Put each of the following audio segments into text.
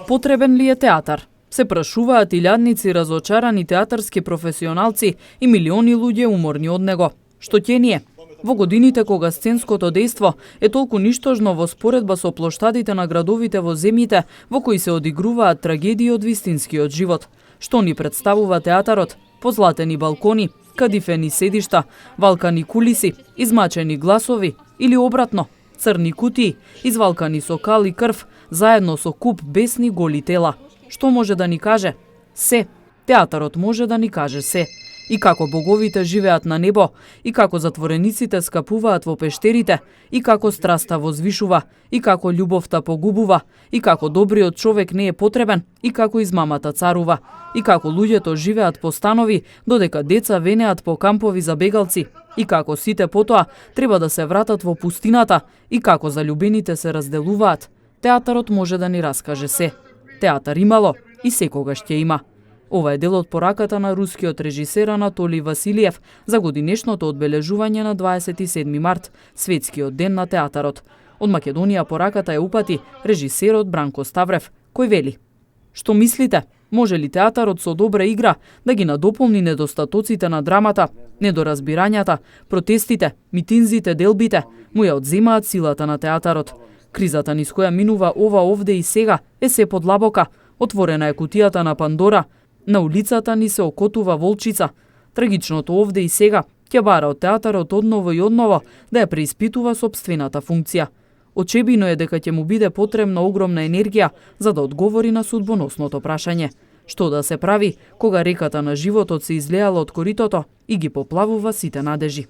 Потребен ли е театар? Се прашуваат илјадници разочарани театарски професионалци и милиони луѓе уморни од него. Што ќе ни е? Во годините кога сценското дејство е толку ништожно во споредба со плоштадите на градовите во земјите во кои се одигруваат трагедии од вистинскиот живот. Што ни представува театарот? Позлатени балкони, кадифени седишта, валкани кулиси, измачени гласови или обратно, црни кутии, извалкани со кал и крв, заедно со куп бесни голи тела. Што може да ни каже? Се. Театарот може да ни каже се. И како боговите живеат на небо, и како затворениците скапуваат во пештерите, и како страста возвишува, и како љубовта погубува, и како добриот човек не е потребен, и како измамата царува, и како луѓето живеат по станови, додека деца венеат по кампови за бегалци, и како сите потоа треба да се вратат во пустината, и како заљубените се разделуваат. Театарот може да ни раскаже се. Театар имало и секогаш ќе има. Ова е дел од пораката на рускиот режисер Анатолий Василиев за годинешното одбележување на 27 март, светскиот ден на театарот. Од Македонија пораката е упати режисерот Бранко Ставрев, кој вели: Што мислите? Може ли театарот со добра игра да ги надополни недостатоците на драмата, недоразбирањата, протестите, митинзите, делбите, му ја одземаат силата на театарот? Кризата низ која минува ова овде и сега е се подлабока. Отворена е кутијата на Пандора. На улицата ни се окотува волчица. Трагичното овде и сега ќе бара од театарот одново и одново да ја преиспитува сопствената функција. Очебино е дека ќе му биде потребна огромна енергија за да одговори на судбоносното прашање. Што да се прави кога реката на животот се излеала од коритото и ги поплавува сите надежи?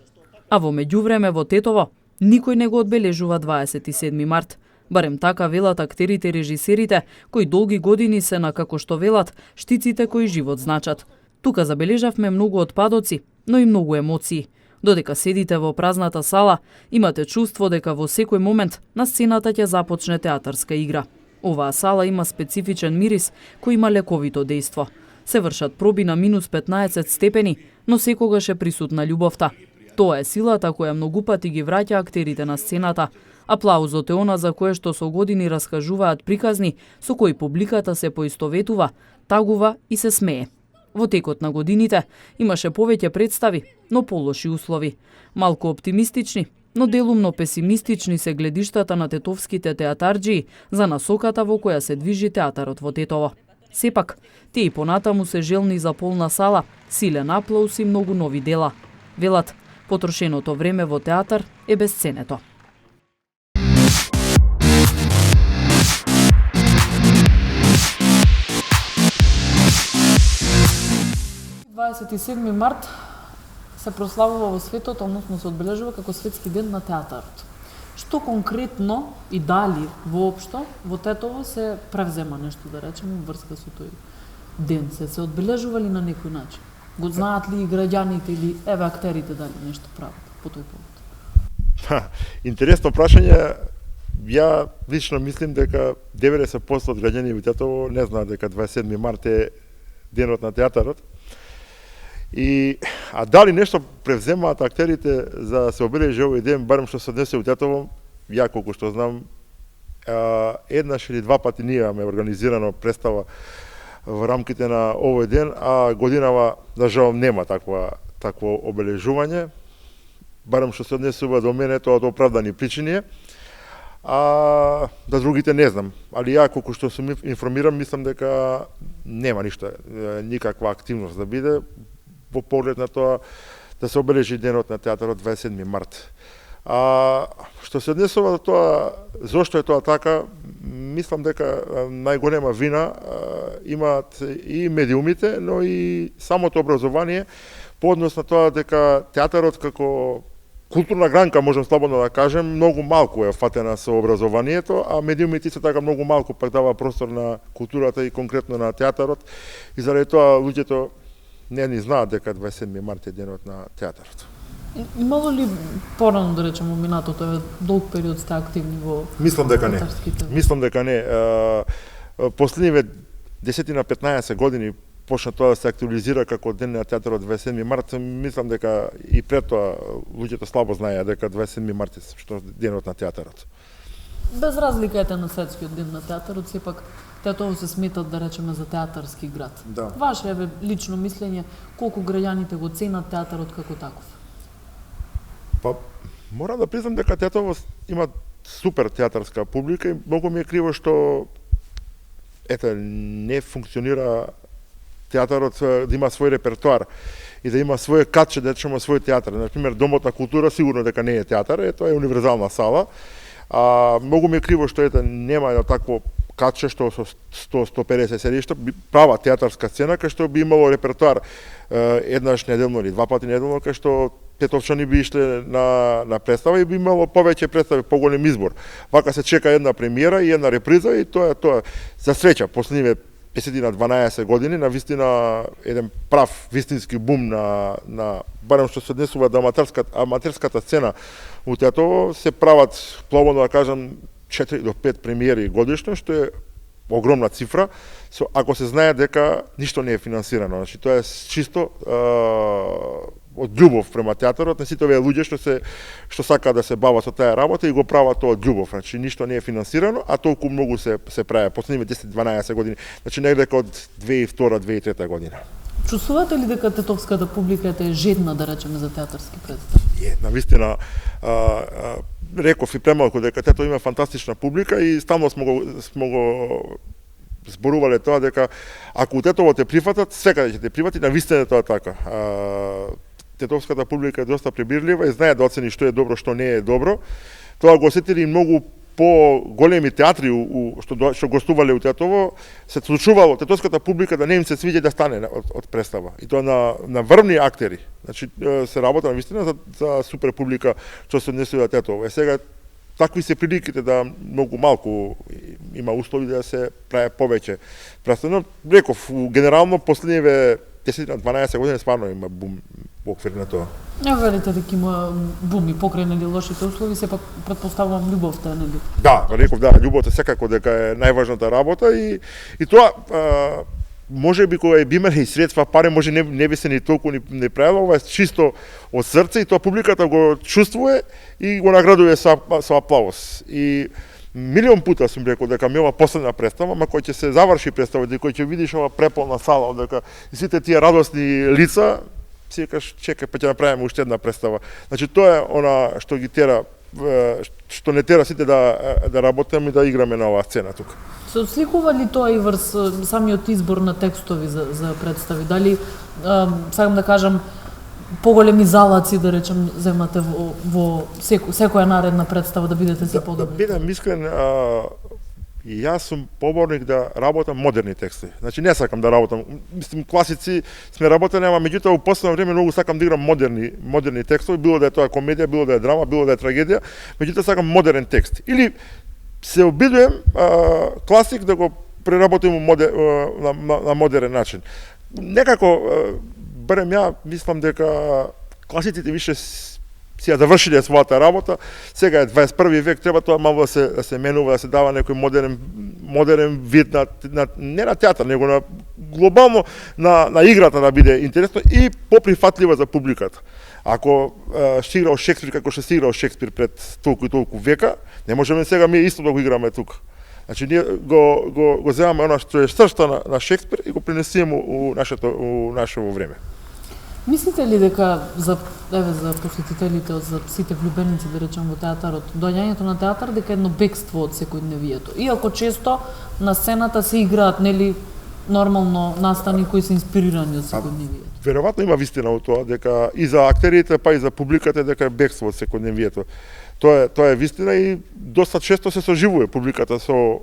А во меѓувреме во Тетово никој не го одбележува 27 март. Барем така велат актерите и режисерите, кои долги години се на, како што велат, штиците кои живот значат. Тука забележавме многу отпадоци, но и многу емоции. Додека седите во празната сала, имате чувство дека во секој момент на сцената ќе започне театарска игра. Оваа сала има специфичен мирис кој има лековито дејство. Се вршат проби на минус 15 степени, но секогаш е присутна љубовта. Тоа е силата која многу пати ги враќа актерите на сцената. Аплаузот е она за кое што со години раскажуваат приказни со кои публиката се поистоветува, тагува и се смее. Во текот на годините имаше повеќе представи, но полоши услови. Малку оптимистични, но делумно песимистични се гледиштата на тетовските театарџии за насоката во која се движи театарот во Тетово. Сепак, тие и понатаму се желни за полна сала, силен аплауз и многу нови дела. Велат, потрошеното време во театар е бесценето. 27 март се прославува во светот, односно се одбележува како светски ден на театарот. Што конкретно и дали воопшто во Тетово се превзема нешто, да речеме, врска со тој ден? Се одбележува ли на некој начин? Го знаат ли и граѓаните или еве актерите дали нешто прават по тој повод? Интересно прашање. Ја лично мислим дека 90% од граѓани во Тетово не знаат дека 27 март е денот на театарот. А дали нешто превземаат актерите за да се обележи овој ден, барем што се однесе во Тетово, ја колку што знам, еднаш или два пати ние имаме организирано представа во рамките на овој ден, а годинава, за жал, нема такво обележување. Барем што се однесува до мене, тоа од оправдани причини, а да другите не знам. Али ја колку што сум информиран, мислам дека нема ништо, никаква активност да биде во поглед на тоа да се обележи денот на театарот 27 март. Што се однесува до тоа, зошто е тоа така, мислам дека најголема вина имаат и медиумите, но и самото образование по однос на тоа дека театарот како културна гранка, можам слободно да кажем, многу малку е фатена со образованието, а медиумите се така многу малку пак дава простор на културата и конкретно на театарот. И заради тоа луѓето не ни знаат дека 27 март е денот на театарот. Имало ли порано, да речеме, минатото долг период сте активни во Мислам дека не. Мислам дека не. Последниве 10 на 15 години почна тоа да се актуализира како ден на театарот 27 март. Мислам дека и пред тоа луѓето слабо знаеа дека 27 март е што денот на театарот. Без разлика ете на светскиот ден на театарот, сепак Тетово се сметат, да речеме, за театарски град. Да. Ваше е лично мислење, колку граѓаните го ценат театарот како таков? Па, морам да признам дека Тетово има супер театарска публика и многу ми е криво што не функционира театарот да има свој репертоар и да има своје катче, да речеме свој театар. Например, Домот на култура сигурно дека не е театар, тоа е универзална сала. Многу ми е криво што нема едно такво катче што со 100-150 седишта, права театарска сцена кај што би имало репертоар еднаш неделно или два пати неделно, кај што тетовчани би ишле на представа и би имало повеќе представи, поголем избор. Вака се чека една премиера и една реприза и тоа за среќа последниве 10-12 години на вистина еден прав вистински бум на барем што се однесува до аматерската сцена у Тетово, се прават слободно да кажам 4 до 5 премиери годишно, што е огромна цифра, ако се знае дека ништо не е финансирано. Значи тоа е чисто од љубов према театарот, на сите овие луѓе што сакаат да се бават со таа работа и го прават тоа од љубов. Значи ништо не е финансирано, а толку многу се прави последниве 10-12 години. Значи негде од 2002-2003 година. Чувствувате ли дека тетовската публика е жедна, да речеме, за театарски представи? Навистина, реков и премалку дека Тетово има фантастична публика и стално смо го зборувале тоа дека ако у Тетово те прифатат, секаде ќе те прифати, навистина тоа така. Тетовската публика е доста прибирлива и знае да оцени што е добро, што не е добро. Тоа го осетили многу по-големи театри што гостувале у Тетово, се случувало тетовската публика да не им се свиѓа да стане од представа. И тоа на врвни актери. Значи се работа навистина за супер публика што се однесува Тетово. Сега такви се приликите да многу малку има услови да се прави повеќе представа. Реков, генерално последниве 10-12 години стварно има бум во оквир на тоа. Не велите дека има бум и покрај нели лошите услови, сепак претпоставувам љубовта, нели? Да, реков да, љубовта секако дека е најважната работа и тоа може би кога би имале и средства, пари може не би се ни толку не правило, ова е чисто од срце и тоа публиката го чувствува и го наградува со аплауз. И милион пута сум рекол дека ми ова последна представа, ама кој ќе се заврши представата и кој ќе видиш ова преполна сала, дека сите тие радосни лица, си кажеш чекај па ќе направиме уште една представа. Значи тоа е она што ги тера, што не тера сите да работиме и да играме на оваа сцена тука. Се отсликува ли тоа и врз самиот избор на текстови за представи? Дали, сакам да кажам, поголеми залаци, да речем, земате во секоја наредна представа да бидете се подобри? Да бидам искрен, и јас сум поборник да работам модерни текстови. Значи не сакам да работам, мислам класици сме работени, ама меѓутоа во последно време многу сакам да играм модерни текстови, било да е тоа комедија, било да е драма, било да е трагедија, меѓутоа сакам модерен текст. Или се обидувам класик да го преработим на модерен начин. Некако барем ја мислам дека класиците више си ја завршиле својата работа, сега е 21 век, треба тоа малку да се менува, да се дава некој модерен вид не на театар, него на глобално на играта да биде интересно и поприфатлива за публиката. Ако ще играл Шекспир како што се играл Шекспир пред толку и толку века, не можеме сега ми исто да го играме тука. Значи ние го земаме она што е срцта на Шекспир и го пренесеме у нашето време. Мислите ли дека за посетителите, за сите влюбеници, да речем, во театарот, доаѓањето на театар дека едно бегство од секојдневието? Иако често на сцената се играат, нели, нормално настани кои се инспирирани од секојдневието? Веројатно има вистина во тоа дека и за актерите, па и за публиката дека е бегство од секојдневието. Тоа е вистина и доста често се соживува публиката со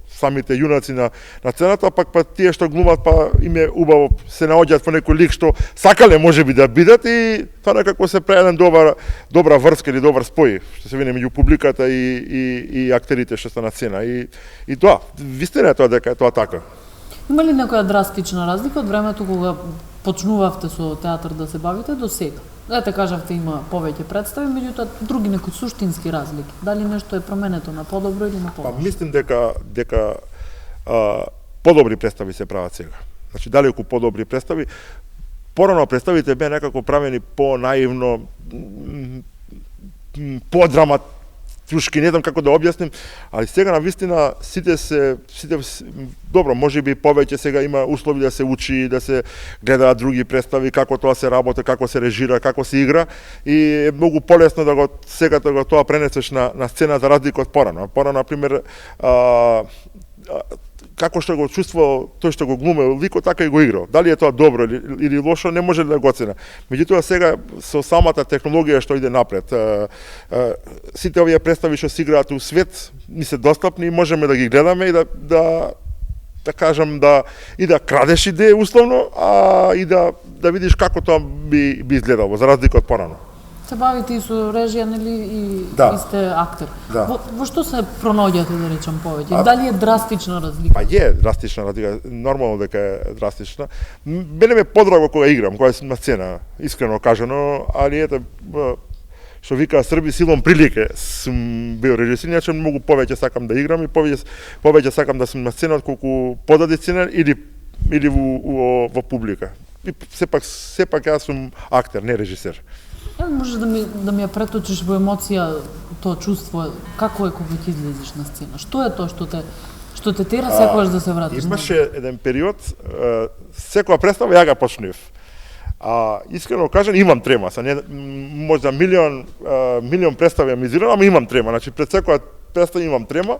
самите јунаци на сцената, пак тие што глумат па им е убаво се наоѓаат во некој лик што сакале можеби да бидат и тоа некако се прави еден добра врска или добар спој што се вине меѓу публиката и актерите што се на сцена и тоа вистина е тоа дека е тоа така. Има ли некоја драстична разлика од времето кога почнувавте со театар да се бавите до сега? Ете кажавте има повеќе представи, меѓутоа други некои суштински разлики. Дали нешто е променето на подобро или на полошо? Мислим дека подобри представи се прават сега. Значи далеку подобри представи. Порано представите беа некако правени по-наивно, цушки, не знам како да објасним, али сега на вистина сите добро, можеби повеќе сега има услови да се учи, да се гледаат други представи, како тоа се работи, како се режира, како се игра и е многу полесно да го сега да го тоа пренесеш на сцена за разлика од порано. Порано на пример како што го чувствувал тој што го глумел ликот, така и го играл. Дали е тоа добро или лошо, не може да го оцена. Меѓутоа сега со самата технологија што иде напред, сите овие представи што се играат у свет ни се достапни и можеме да ги гледаме и да кажам да крадеш идеи условно, а и да видиш како тоа би изгледало за разлика од порано. Се бавите и со режија, нели, и сте актер. Да. Во што се пронаоѓате, да речам, повеќе? Дали е драстична разлика? Па е драстична разлика, нормално дека е драстична. Мене ме подраго кога играм, кога сум на сцена, искрено кажано, али ете, што викаа Срби, силом прилике сум бил режисер, иначе многу повеќе сакам да играм и повеќе сакам да сум на сцена отколку подади сцена или во публика. И сепак јас сум актер, не режисер. Може да ми ја преточиш во емоција тоа чувство, како е кога ќе излезеш на сцена? Што е тоа што те тера секогаш да се вратиш? Имаше еден период, секоја представа ја га почнев. Искрено кажам, имам трема, можда милион представи ја изирам, ама имам трема. Значи пред секоја представа имам трема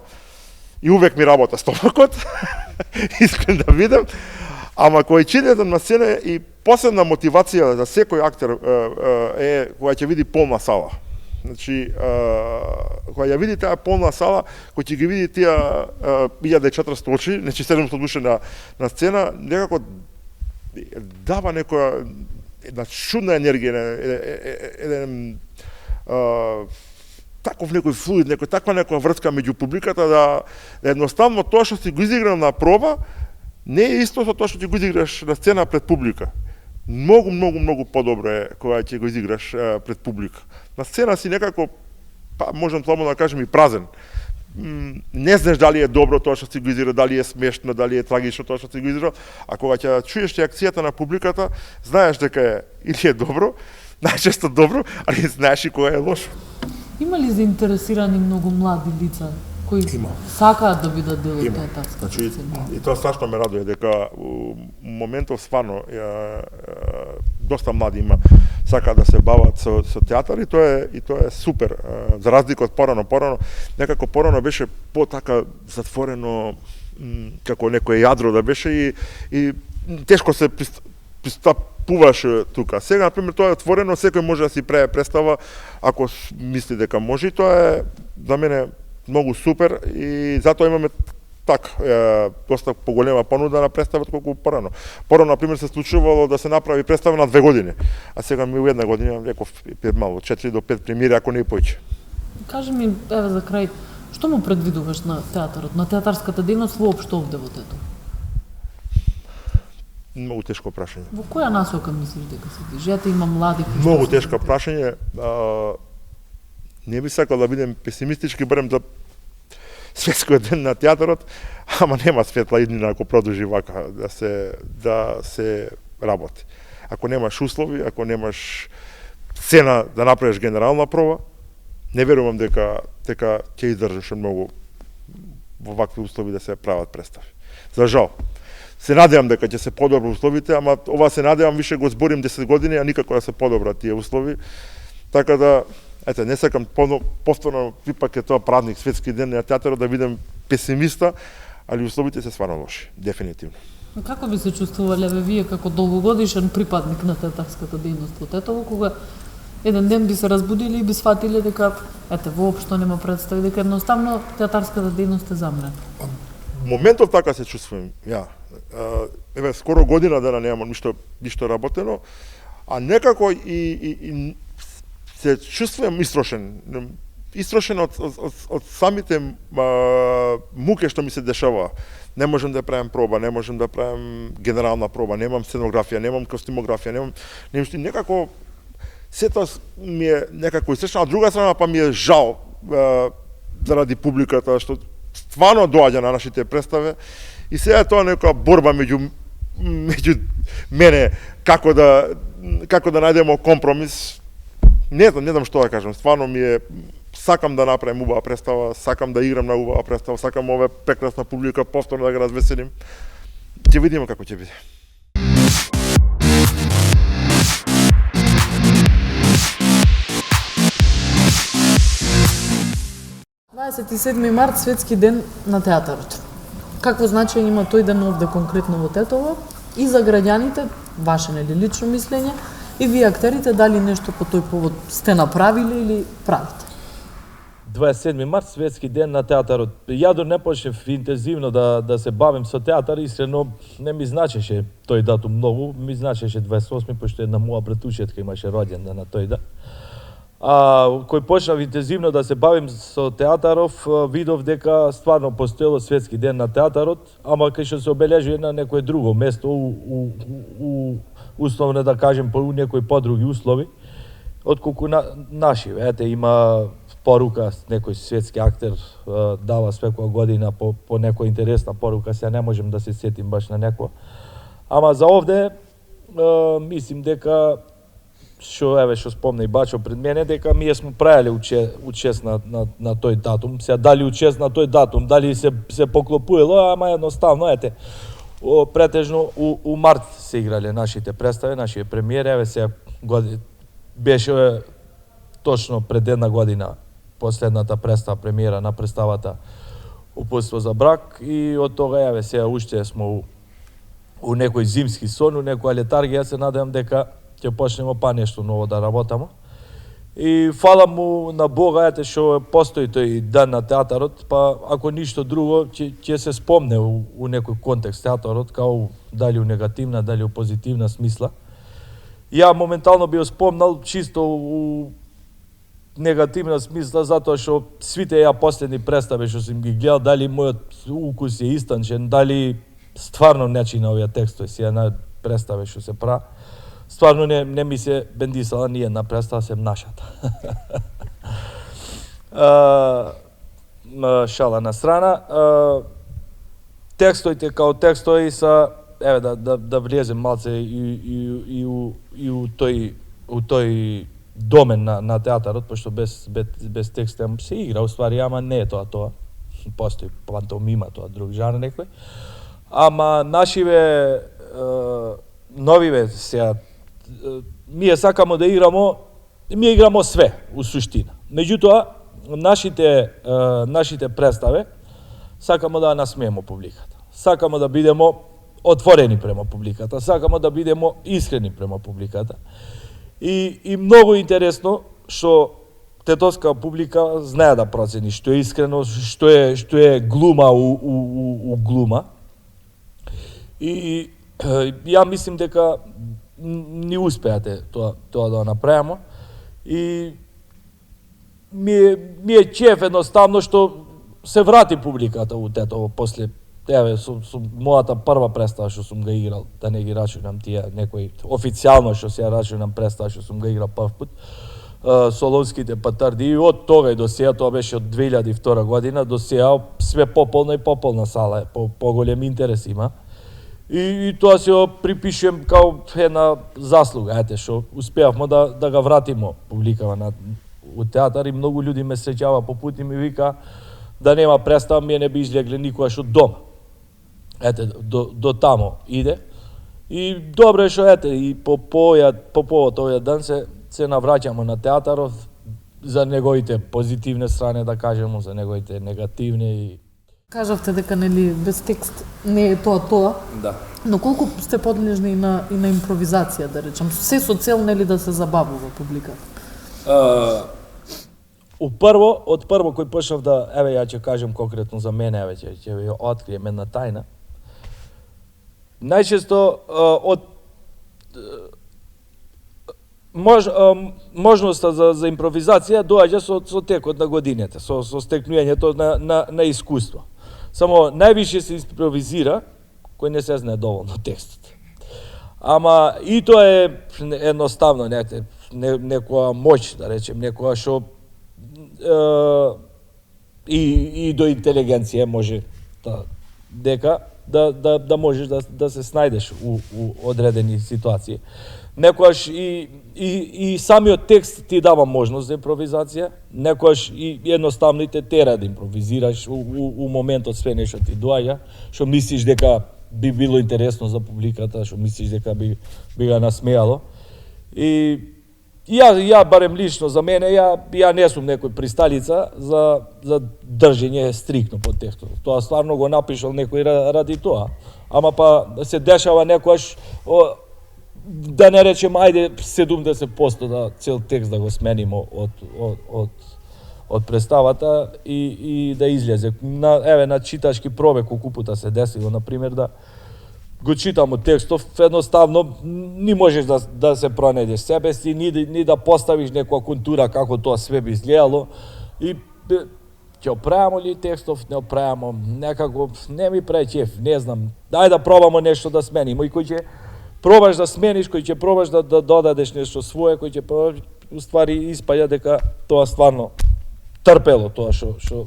и увек ми работа стомакот. Искрен да видам. Ама кој ќе идам на сцена и посебна мотивација за секој актер е кога ќе види полна сала. Значи, кога ја види таа полна сала, кој ќе ги види тие 1400 очи, значи 700 души на сцена, некако дава некоја една чудна енергија, еден таков некој флуид, таква некоја врска меѓу публиката да едноставно тоа што си го изиграл на проба не е исто со тоа што ќе го изиграш на сцена пред публика. Многу подобро е кога ќе го изиграш пред публика. На сцена си некако, можам слободно да кажем, и празен. Не знаеш дали е добро тоа што си го изиграл, дали е смешно, дали е трагично тоа што си го изиграл, а кога ќе чуеш реакцијата на публиката, знаеш дека е или е добро, најчесто добро, али знаеш и кога е лошо. Има ли заинтересирани многу млади лица кои сакаат да бидат дел од театарската сцена? И тоа страшно ме радува дека у моментов стварно доста млади има сакаат да се бават со театар и тоа е супер. За разлика од порано, некако порано беше потака затворено, како некое јадро да беше и тешко се пристапуваше тука. Сега, например, тоа е отворено, секој може да си прави представа ако мисли дека може и тоа е за мене многу супер и затоа имаме доста поголема понуда на представа колку порано. Порано, например, се случувало да се направи представа на 2 години, а сега ми у 1 година, реков, мало, 4 до 5 премиери, ако не и поиќе. Кажи ми, еве за крај, што му предвидуваш на театарот, на театарската дејност воопшто овде во Тетово? Многу тешко прашање. Во која насока мислиш дека се движи? Ете има млади кои многу тешко прашање. Не би сакал да бидем песимистички, барем за светскиот ден на театарот, ама нема светла иднина ако продолжи вака да се работи. Ако немаш услови, ако немаш сцена да направиш генерална проба, не верувам дека ќе издржиш многу во вакви услови да се прават представи. За жал. Се надевам дека ќе се подобри условите, ама ова се надевам, више го зборим 10 години, а никако да се подобрат тие услови. Така да, не сакам повторно, ипак е тоа празник, светски ден на театарот, да видам песимиста, али условите се стварно лоши, дефинитивно. Како би се чувствувале вие како долгогодишен припадник на театарската дејност во Тетово, кога еден ден би се разбудили и би сфатиле дека воопшто нема представи, дека едноставно театарската дејност е замрена? Моментов така се чувствувам, скоро година дена немам ништо работено, а некако и се чувствувам истрошен од самите муке што ми се дешава. Не можам да правам проба, не можам да правам генерална проба, немам сценографија, немам костюмографија, немам некако сето ми е некако истрешно, а друга страна па ми е жал заради публиката што стварно доаѓа на нашите представи и сега е тоа некоја борба меѓу мене како да најдемо компромис. Не знам што да кажам, стварно ми е сакам да направим убава представа, сакам да играм на убава представа, сакам оваа прекрасна публика повторно да ги развеселим. Ќе видиме како ќе биде. 27 март, светски ден на театарот. Какво значење има тој ден овде конкретно во Тетово и за граѓаните, ваше нели лично мислење, и вие актерите дали нешто по тој повод сте направиле или правите? 27 март, светски ден на театарот. Ја до не почнев интензивно да се бавим со театар, искрено не ми значеше тој датум многу, ми значеше 28, пошто една моја братушетка имаше роѓен ден на тој ден. Кој почнав интензивно да се бавим со театаров, видов дека стварно постоело светски ден на театарот, ама кај што се обележува на некое друго место, условно да кажем по некои подруги услови, отколку наши. Ете, има порука, некој светски актер дава секоја година по некоја интересна порука, сега не можем да се сетим баш на некоја. Ама за овде, мислим дека што спомна и Бачо пред мене, дека ние сме правиле учест на тој датум. Сега дали учест на тој датум, дали се поклопуело, ама едноставно, ете, претежно у март се играле нашите представи, нашите премиери, еве сега беше точно пред една година последната представа, премиера на представата Упутство за брак, и од тога, еве сега уште сме у некој зимски сон, у некоја летаргија, се надевам дека ќе почнеме па нешто ново да работаме. И фала му на Бога, ете, што постои тој ден на театарот, па ако ништо друго, ќе се спомне у некој контекст театарот, као дали у негативна, дали у позитивна смисла. Ја моментално би спомнал чисто у негативна смисла, затоа што свите ја последни представи што сум ги гледал, дали мојот укус е истанчен, дали стварно нечи на овие текстови, си една представи што се пра. Стварно не ми се бендисала ни една представа, сем нашата. Шала на страна. Текстоите као текстови са, еве да влезем малце и у тој домен на театарот, пошто без текст се игра, уствари, ама не е тоа. Постои пантомима, тоа друг жанр некој. Ама нашиве новиве сега, ние сакамо да играмо, ние играмо све у суштина. Меѓутоа, нашите представи сакамо да насмееме публиката. Сакамо да бидеме отворени према публиката, сакамо да бидеме искрени према публиката. И многу интересно што тетовска публика знае да процени што е искрено, што е глума у глума. И ја мислим дека ни успеате тоа да направиме. И ми е чеф едноставно што се врати публиката у Тетово после, еве, со мојата прва представа што сум га играл, да не ги рачунам тие некои официјално што се рачунам представа што сум га играл прв пат, Солонските патарди, и од тога и до сега, тоа беше од 2002 година, до сега све пополна и пополна сала, поголем интерес има. И тоа се припишувам као една заслуга, ете, што успеавме да ga вратиме публикава у театар, и многу луѓе ме среќава по пут и ми вика да нема представа, ми не би излегле никогаш од дома. Ете, до тамо иде. И добро е што, ете, и по повод овој ден се навраќаме на театарот за неговите позитивни страни, да кажеме, за неговите негативни. И кажавте дека нели без текст не е тоа. Да. Но колку сте подлежни и на импровизација, да речам, се со цел нели да се забавува публиката? Од прво кој почнав да, еве ја ќе кажем конкретно за мене, еве ќе ви открием една тајна. Најчесто можноста за импровизација доаѓа со текот на годините, со стекнувањето на искуство. Само највише се импровизира кој не се знае доволно текстот. Ама и тоа е едноставно некоја моќ, да речем, некоја што и до интелигенција може дека да можеш да се снајдеш у одредени ситуации. Некојаш и самиот текст ти дава можност за импровизација, некојаш и едноставно те тера да импровизираш у моментот све нешто ти доаѓа, што мислиш дека би било интересно за публиката, што мислиш дека би га насмеало. И ја барем лично за мене, ја не сум некој присталица за држење стрикно по текстот. Тоа стварно го напишал некој ради тоа. Ама па се дешава некојаш, да не речем, ајде 70% да цел текст да го сменимо од представата и да излезе. На читачки пробег колку пута се десило, например, да го читам од текстов, едноставно не можеш да се пронајдеш себе си, ни да поставиш некоја контура како тоа све би изгледало. И ќе оправамо ли текстов, не оправамо, некако не ми прави чеф, не знам. Дај да пробамо нешто да сменимо, и кој ќе пробаш да смениш, кој ќе пробаш да додадеш нешто свое, кој ќе пробаш, уствари испаѓа дека тоа стварно трпело тоа што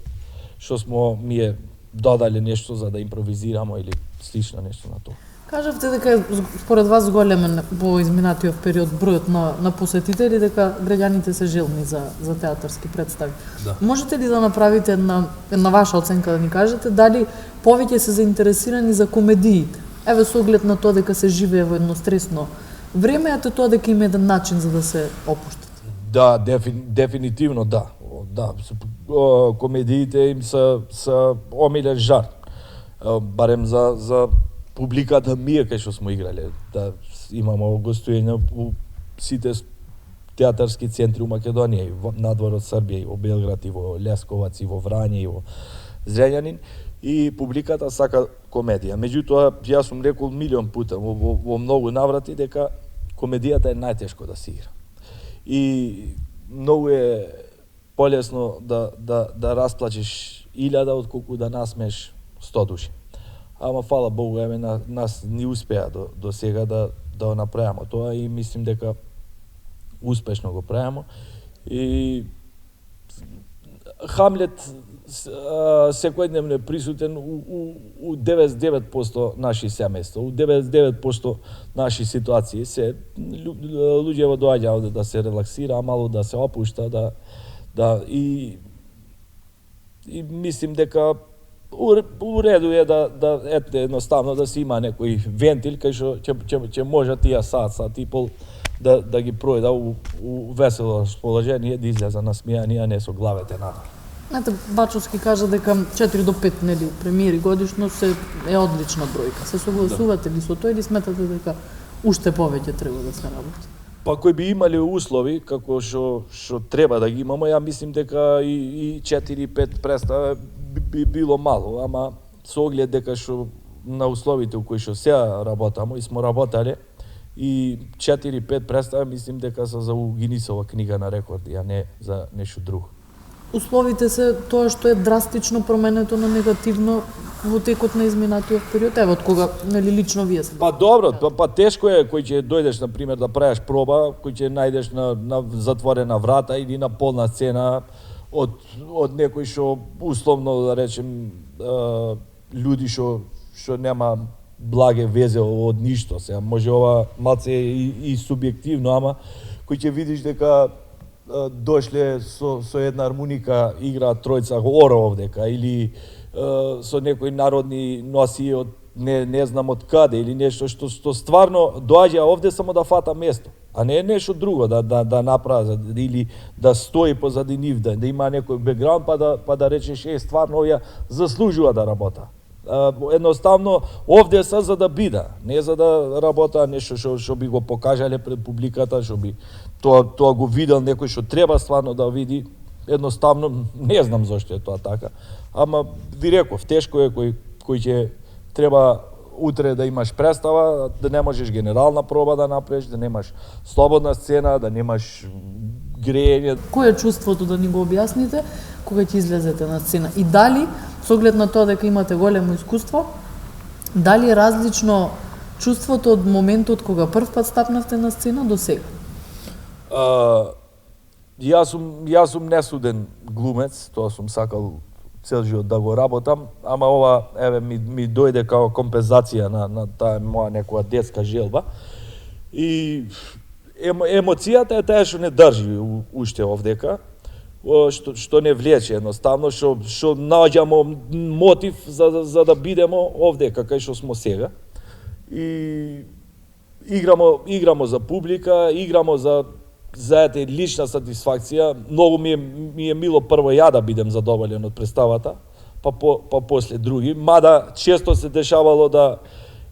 смо ние додале нешто за да импровизирамо или слично нешто на тоа. Кажавте дека според вас големен во изминатиот период бројот на посетители, дека граѓаните се желни за театарски представи. Да. Можете ли да направите една ваша оценка, да ни кажете дали повеќе се заинтересирани за комедиите? Еве со оглед на тоа дека се живее во едно стресно време, а тоа дека има еден начин за да се опуштат. Да, дефинитивно да. Да, комедиите им се омилен жар. Барем за публиката ние кај што смо играле. Да имамо гостување у сите театарски центри у Македонија, и надвор од Србија, и во Белград, и во Лесковац, и во Врање, и во Зрењанин. И публиката сака комедија. Меѓутоа, јас сум рекол милион пута во многу наврати дека комедијата е најтешко да се игра. И многу е полесно да расплачеш 1000 отколку да насмеш 100 души. Ама фала Богу, нас не успеа до сега да направиме тоа и мислим дека успешно го правиме. И Хамлет секојдневно е присутен у 99% наши семејства, у 99% наши ситуации. Луѓе доаѓа овде да се релаксира, мало да се опушта, и мислим дека у реду е да едноставно да се има некој вентил кај што ќе може тие сат и пол да ги пројда у весело расположение, да излеза насмејани, а не со главете надолу. Знаете, Бачовски кажа дека 4 до 5 премиери годишно е одлична бројка. Се согласувате ли со тоа или сметате дека уште повеќе треба да се работи? Па кој би имале услови како што треба да ги имамо, ја мислим дека и 4-5 представа би било мало, ама со оглед дека што на условите у кои што сега работамо и смо работале, и 4-5 представа мислим дека се за Гинисова книга на рекорди, а не за нешто друго. Условите се тоа што е драстично променето на негативно во текот на изминатиот период, од кога лично вие сте? Па добро, па тешко е кој ќе дојдеш на пример да правиш проба, кој ќе најдеш на затворена врата или на полна сцена од некој што условно да речем луѓе што нема благе везе од ништо. Сега може ова малце и субјективно, ама кој ќе видиш дека дошле со една армоника игра тројца оро овдека, или со некои народни носи од не знам од каде, или нешто што стварно доаѓа овде само да фата место, а не нешто друго да направи или да стои позади нив, да има некој бекграунд па да речеш стварно овие заслужува да работа. Едноставно овде се за да бида, не за да работа нешто што би го покажале пред публиката, што би тоа го видел некој што треба стварно да види. Едноставно не знам зошто е тоа така, ама ви реков, тешко е кој ќе треба утре да имаш представа, да не можеш генерална проба да направиш, да немаш слободна сцена, да немаш грејење. Кој е чувството, да ни го објасните, кога ќе излезете на сцена? И дали, со оглед на тоа дека имате големо искуство, дали е различно чувството од моментот кога прв пат стапнавте на сцена до сега? Јас сум несуден глумец, тоа сум сакал цел живот да го работам, ама ова еве ми дојде као компензација на таа моја некоја детска желба. И емоцијата е таа што не држи уште овдека, што не влече едноставно, што наоѓамо мотив за да бидемо овдека кај што смо сега. И играмо за публика, играмо за ете лична сатисфакција. Многу ми е мило прво ја да бидем задоволен од представата, па после други. Мада често се дешавало да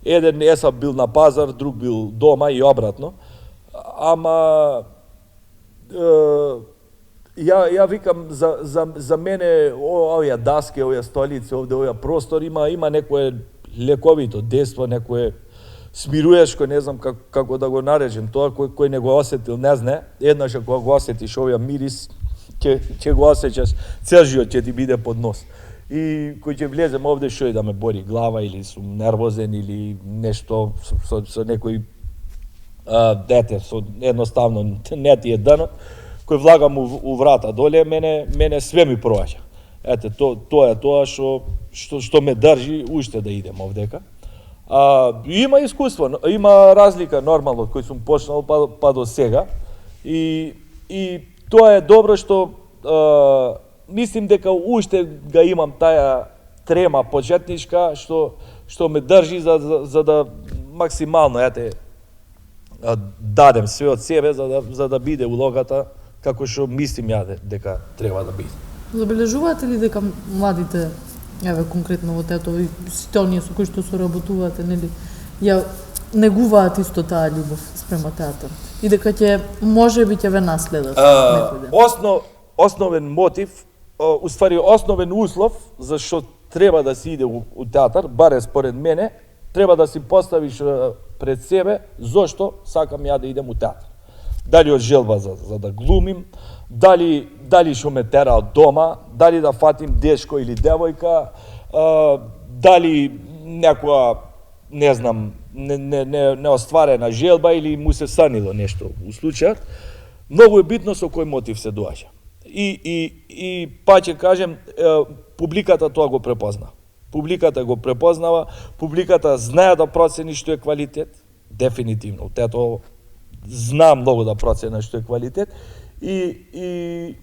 еден есап бил на пазар, друг бил дома и обратно. Ама ја викам за мене овие даски, овие столици, овие простор има некое лековито дејство, некое смируешко, не знам како да го наречем тоа, кој не го осетил, не знае. Еднаш кога го осетиш овој мирис, ќе го осеќаш, цел живот ќе ти биде под нос. И кој ќе влезем овде, што и да ме бори глава, или сум нервозен, или нешто со некој дете, едноставно не ти е дано, кој влагам у врата доле, мене све ми проаѓа. Ете, тоа е тоа што ме држи уште да идем овдека. Има искуство, има разлика нормално од кој сум почнал па до сега. И тоа е добро што мислим дека уште га имам таа трема почетничка што ме држи за да максимално дадем све од себе за да биде улогата како што мислим ја дека треба да биде. Забележувате ли дека младите, еве конкретно во тетови, сите оние со кои што соработувате, нели, ја негуваат исто таа љубов спрема театар? И дека ќе можеби ќе ве наследат некој ден? Основен мотив, уствари основен услов за што треба да се иде у театар, баре според мене, треба да си поставиш пред себе зошто сакам ја да идем у театар. Дали од желба за да глумим, дали што ме тера од дома, дали да фатим дечко или девојка, дали некоја, не знам, неостварена желба или му се санило нешто у случајот. Многу е битно со кој мотив се доаѓа. И па ќе кажем, публиката тоа го препозна. Публиката го препознава, публиката знае да процени што е квалитет, дефинитивно. Тето знам многу да процена што е квалитет. И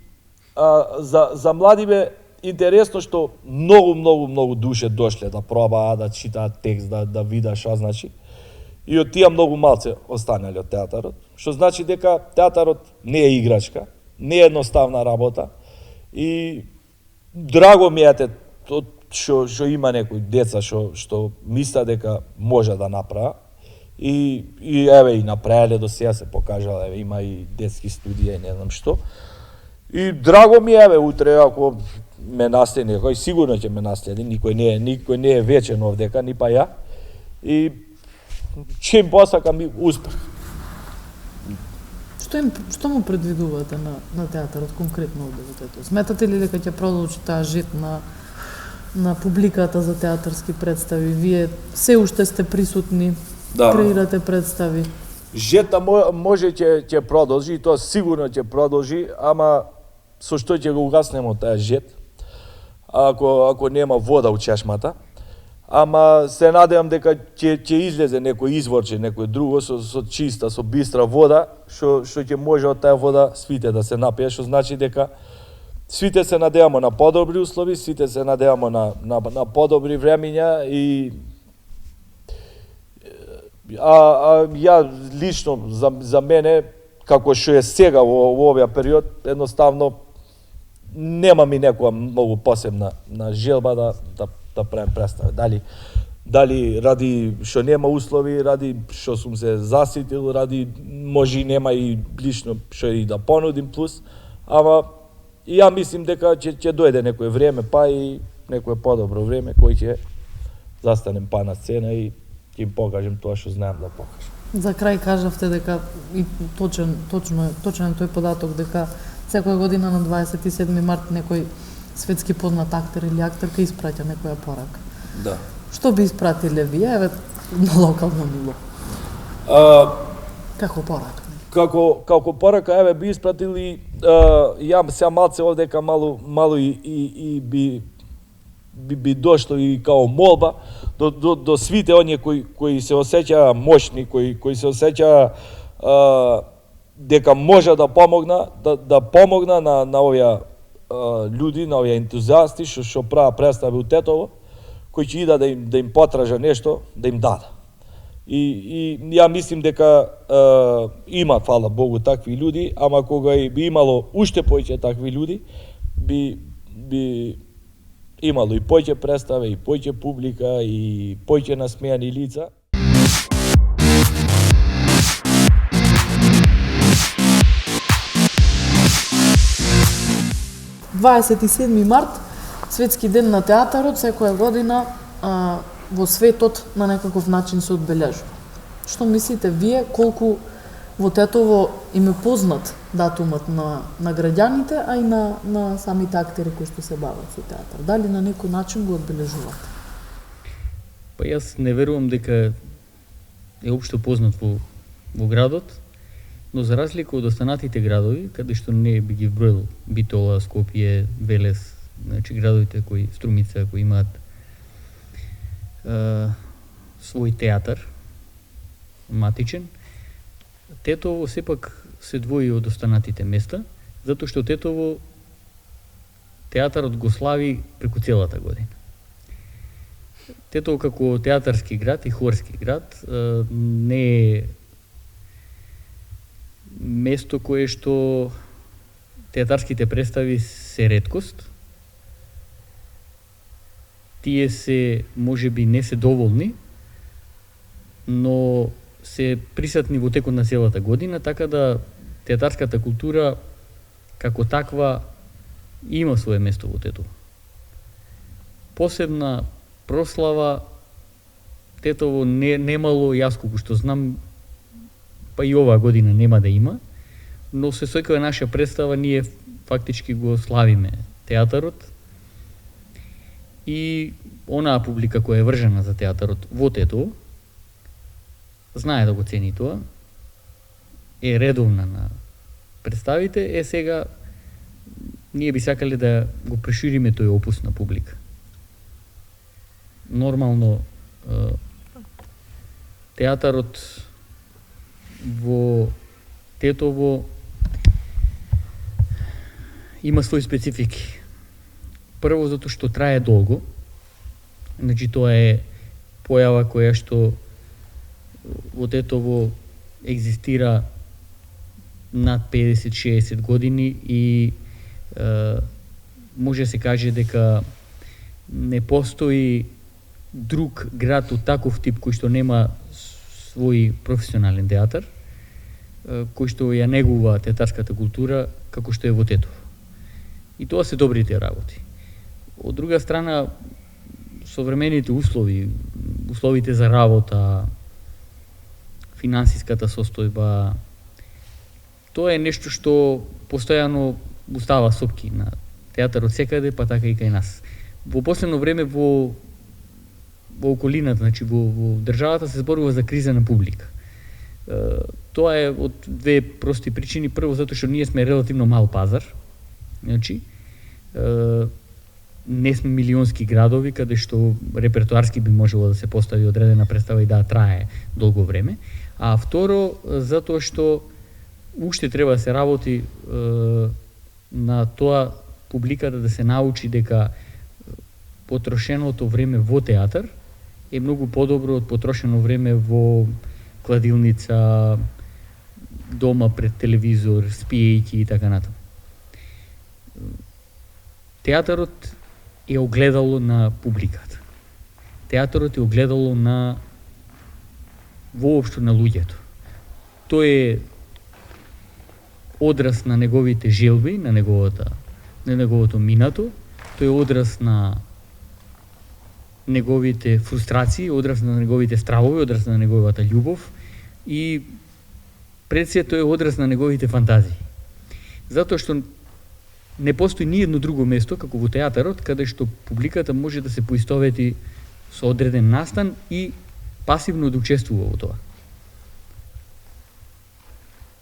за младиве интересно што многу душе дошле да пробаа, да читаат текст, да видат што значи. И од тие многу малце останале од театарот, што значи дека театарот не е играчка, не е едноставна работа. И драго ми е што има некои деца што мисля дека може да направа. И еве и направиле до сега, се покажала, еве има и детски студија и не знам што. И драго ми еве утре ако ме наследи, кој сигурно ќе ме наследи, никој не е вечен овдека, ни па ја. И ќе им посакам и успех. Што му предвидувате на театарот конкретно овде во тето? Сметате ли дека ќе продолжи таа жит на публиката за театарски представи? Вие се уште сте присутни, креирате представи. Жета може ќе продолжи, и тоа сигурно ќе продолжи, ама со што ќе го угаснемо таа жет, ако нема вода у чешмата. Ама се надевам дека ќе излезе некој изворче, некој друго со чиста, со бистра вода, што ќе може од таа вода свите да се напие, што значи дека свите се надевамо на подобри услови, свите се надевамо на подобри времиња и ја лично за мене, како што е сега во овој период, едноставно нема ми некоја многу посебна желба да правим представа. Дали ради што нема услови, ради што сум се заситил, ради може и нема и лично што и да понудим плюс, ама и ја мислим дека ќе дојде некој време, па и некој подобро време кој ќе застанем па на сцена и ќе им покажем тоа што знаем да покажем. За крај кажавте дека и точен е тој податок дека секоја година на 27 март некој светски познат актер или актерка испраќа некоја порака. Да. Што би испратиле вие, еве, на локално ниво? Како порака? Како порака, еве, би испратили, ја сега малце овдека мало и би би дошло и као молба до свите оние кои се осеќаа мощни, кои се осеќаа дека може да помогна, да помогна на овие луѓе, на овие ентузијасти што прават представи у Тетово, кои ќе ида да им потража нешто, да им дада. И ја мислим дека има, фала Богу, такви луѓе, ама кога и би имало уште повеќе такви луѓе, би имало и повеќе представи, и повеќе публика, и повеќе насмејани лица. ...27 март, Светски ден на театарот, секоја година во светот на некаков начин се одбележува. Што мислите вие, колку во Тетово им е познат датумот на граѓаните, а и на самите актери кои што се бават со театар? Дали на некој начин го одбележуваат? Па јас не верувам дека е општо познат во градот, но за разлика од останатите градови, каде што не би ги вброил Битола, Скопје, Велес, значи градовите кои Струмица, кои имаат свој театар матичен, Тетово сепак се двои од останатите места, затоа што Тетово театарот го слави преку целата година. Тетово како театарски град и хорски град не е место кое што театарските представи се реткост. Тие се, можеби не се доволни, но се присутни во текот на целата година, така да театарската култура како таква има свое место во Тетово. Посебна прослава Тетово немало, јас колку што знам, па и оваа година нема да има, но се секоја наша представа ние фактички го славиме театарот и онаа публика која е вржена за театарот во Тетово знае да го цени тоа, е редовна на представите, сега ние би сакале да го прошириме тој опус на публика. Нормално театарот во Тетово има своји специфики. Прво затоа што трае долго, значи тоа е појава која што во Тетово екзистира над 50-60 години и може се каже дека не постои друг град од таков тип кој што нема свој професионален театар, кој што ја негува театарската култура како што е во Тетово. И тоа се добрите работи. Од друга страна, современите условите за работа, финансиската состојба, тоа е нешто што постојано устава сопки на театарот секаде, па така и кај нас. Во последно време во околината, значи во државата се зборува за криза на публика. Тоа е од две прости причини. Прво, затоа што ние сме релативно мал пазар, значи не сме милионски градови каде што репертоарски би можело да се постави одредена представа и да трае долго време. А второ, затоа што уште треба да се работи на тоа публиката да се научи дека потрошеното време во театар е многу подобро од потрошено време во кладилница, дома пред телевизор, спиејќи и така натаму. Театарот е огледало на публиката. Театарот е огледало на воопшто на луѓето. Тој е одраз на неговите желби, на неговото минато, тој е одраз на неговите фрустрации, одраз на неговите стравови, одраз на неговата љубов и пред се тој е одраз на неговите фантазии. Затоа што не постои ни едно друго место, како во театарот, каде што публиката може да се поистовети со одреден настан и пасивно да учествува во тоа.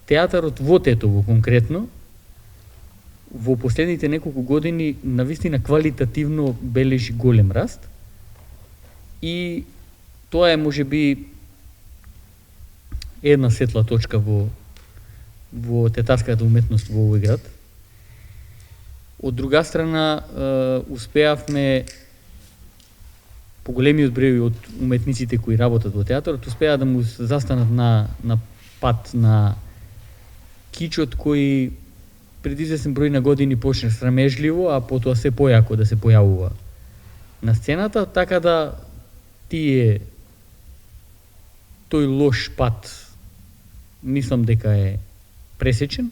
Театарот во Тетово конкретно во последните неколку години навистина квалитативно бележи голем раст и тоа е можеби една светла точка во театарската уметност во овој град. Од друга страна, успеавме поголемиот број од уметниците кои работат во театарот, успеа да му застанат на пат на кичот кој пред известен број на години почна срамежливо, а потоа се појако да се појавува на сцената, така да тој лош пат мислам дека е пресечен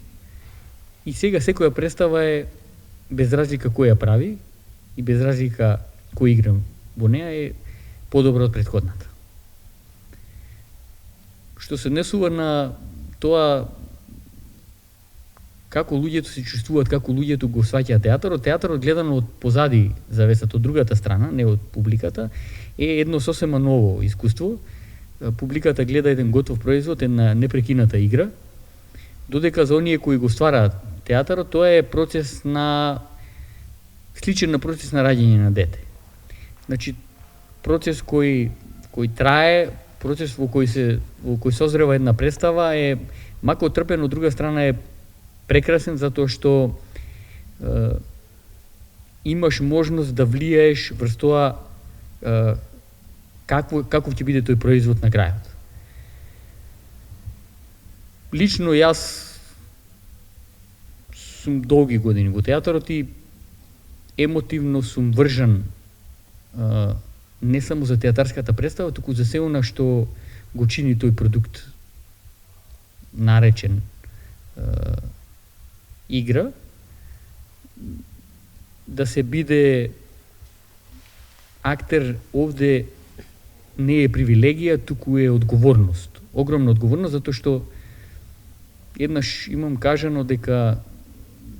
и сега секоја представа е без разлика кој ја прави и без разлика кој игра во неа е подобра од претходната. Што се однесува на тоа како луѓето се чувствуваат, како луѓето го сваќаат театарот гледано од позади завесата од другата страна, не од публиката, е едно сосема ново искуство. Публиката гледа еден готов производ, една непрекината игра, додека за оние кои го ствараат театарот, тоа е процес сличен на процес на раѓање на дете. Значи, процес кој трае, процес во кој созрева една представа е мако трпен, од друга страна е прекрасен затоа што имаш можност да влијаеш врз тоа каков ќе биде тој производ на крајот. Лично јас сум долги години во театарот и емотивно сум вржан не само за театарската представа, туку за се она што го чини тој продукт наречен игра, да се биде актер овде не е привилегија, туку е одговорност. Огромна одговорност, затоа што еднаш имам кажано дека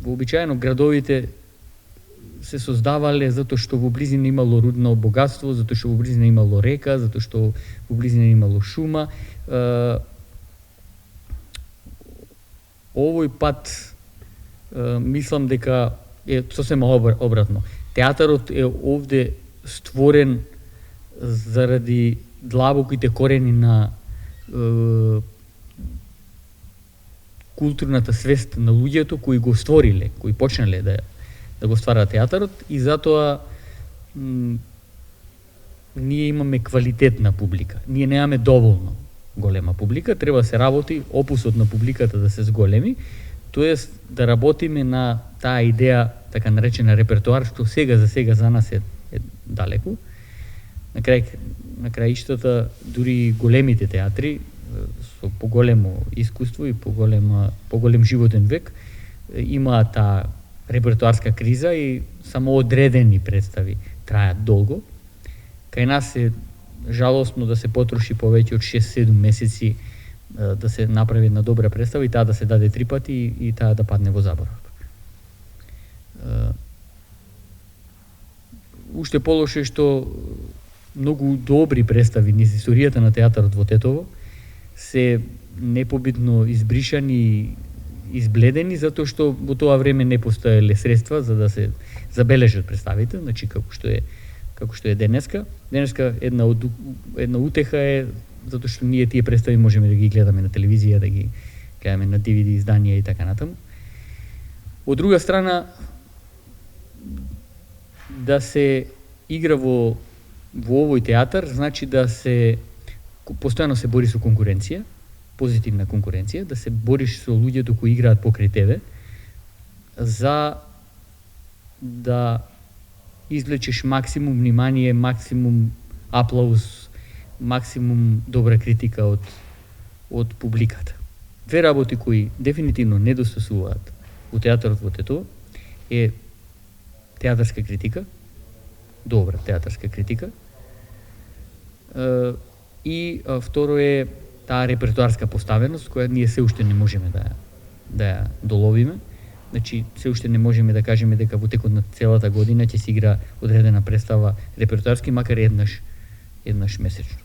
вообичаено градовите се создавале затоа што во близина имало рудно богатство, затоа што во близина имало река, затоа што во близина имало шума. Овој пат мислам дека е сосема обратно. Театарот е овде створен заради длабоките корени на културната свест на луѓето кои го створиле, кои почнале да го ствара театарот и затоа ние имаме квалитетна публика. Ние немаме доволно голема публика, треба да се работи опусот на публиката да се зголеми, тоест да работиме на таа идеја, така наречена репертоар, што за сега за нас е далеко. На краиштата, дури големите театри со поголемо искуство и поголем животен век имаат таа репертоарска криза и само одредени представи трајат долго. Кај нас е жалосно да се потроши повеќе од 6-7 месеци да се направи една добра представа и таа да се даде 3 пати и таа да падне во заборав. Уште полоше што многу добри представи низ историјата на театарот во Тетово се непобитно избришани и избледени затоа што во тоа време не постоеле средства за да се забележат представите, значи како што е денеска. Денеска една утеха е затоа што ние тие представи можеме да ги гледаме на телевизија, да ги гледаме на DVD изданија и така натаму. Од друга страна, да се игра во овој театар, значи да се постојано се бори со конкуренција, позитивна конкуренција, да се бориш со луѓето кои играат покрај тебе, за да извлечеш максимум внимание, максимум аплауз, максимум добра критика од публиката. Две работи кои дефинитивно недостасуваат во театарот во Тетово е театарска критика, добра театарска критика, и второ е таа репертоарска поставеност која ние се уште не можеме да ја доловиме. Значи, се уште не можеме да кажеме дека во текот на целата година ќе се игра одредена представа репертоарски, макар еднаш месечно.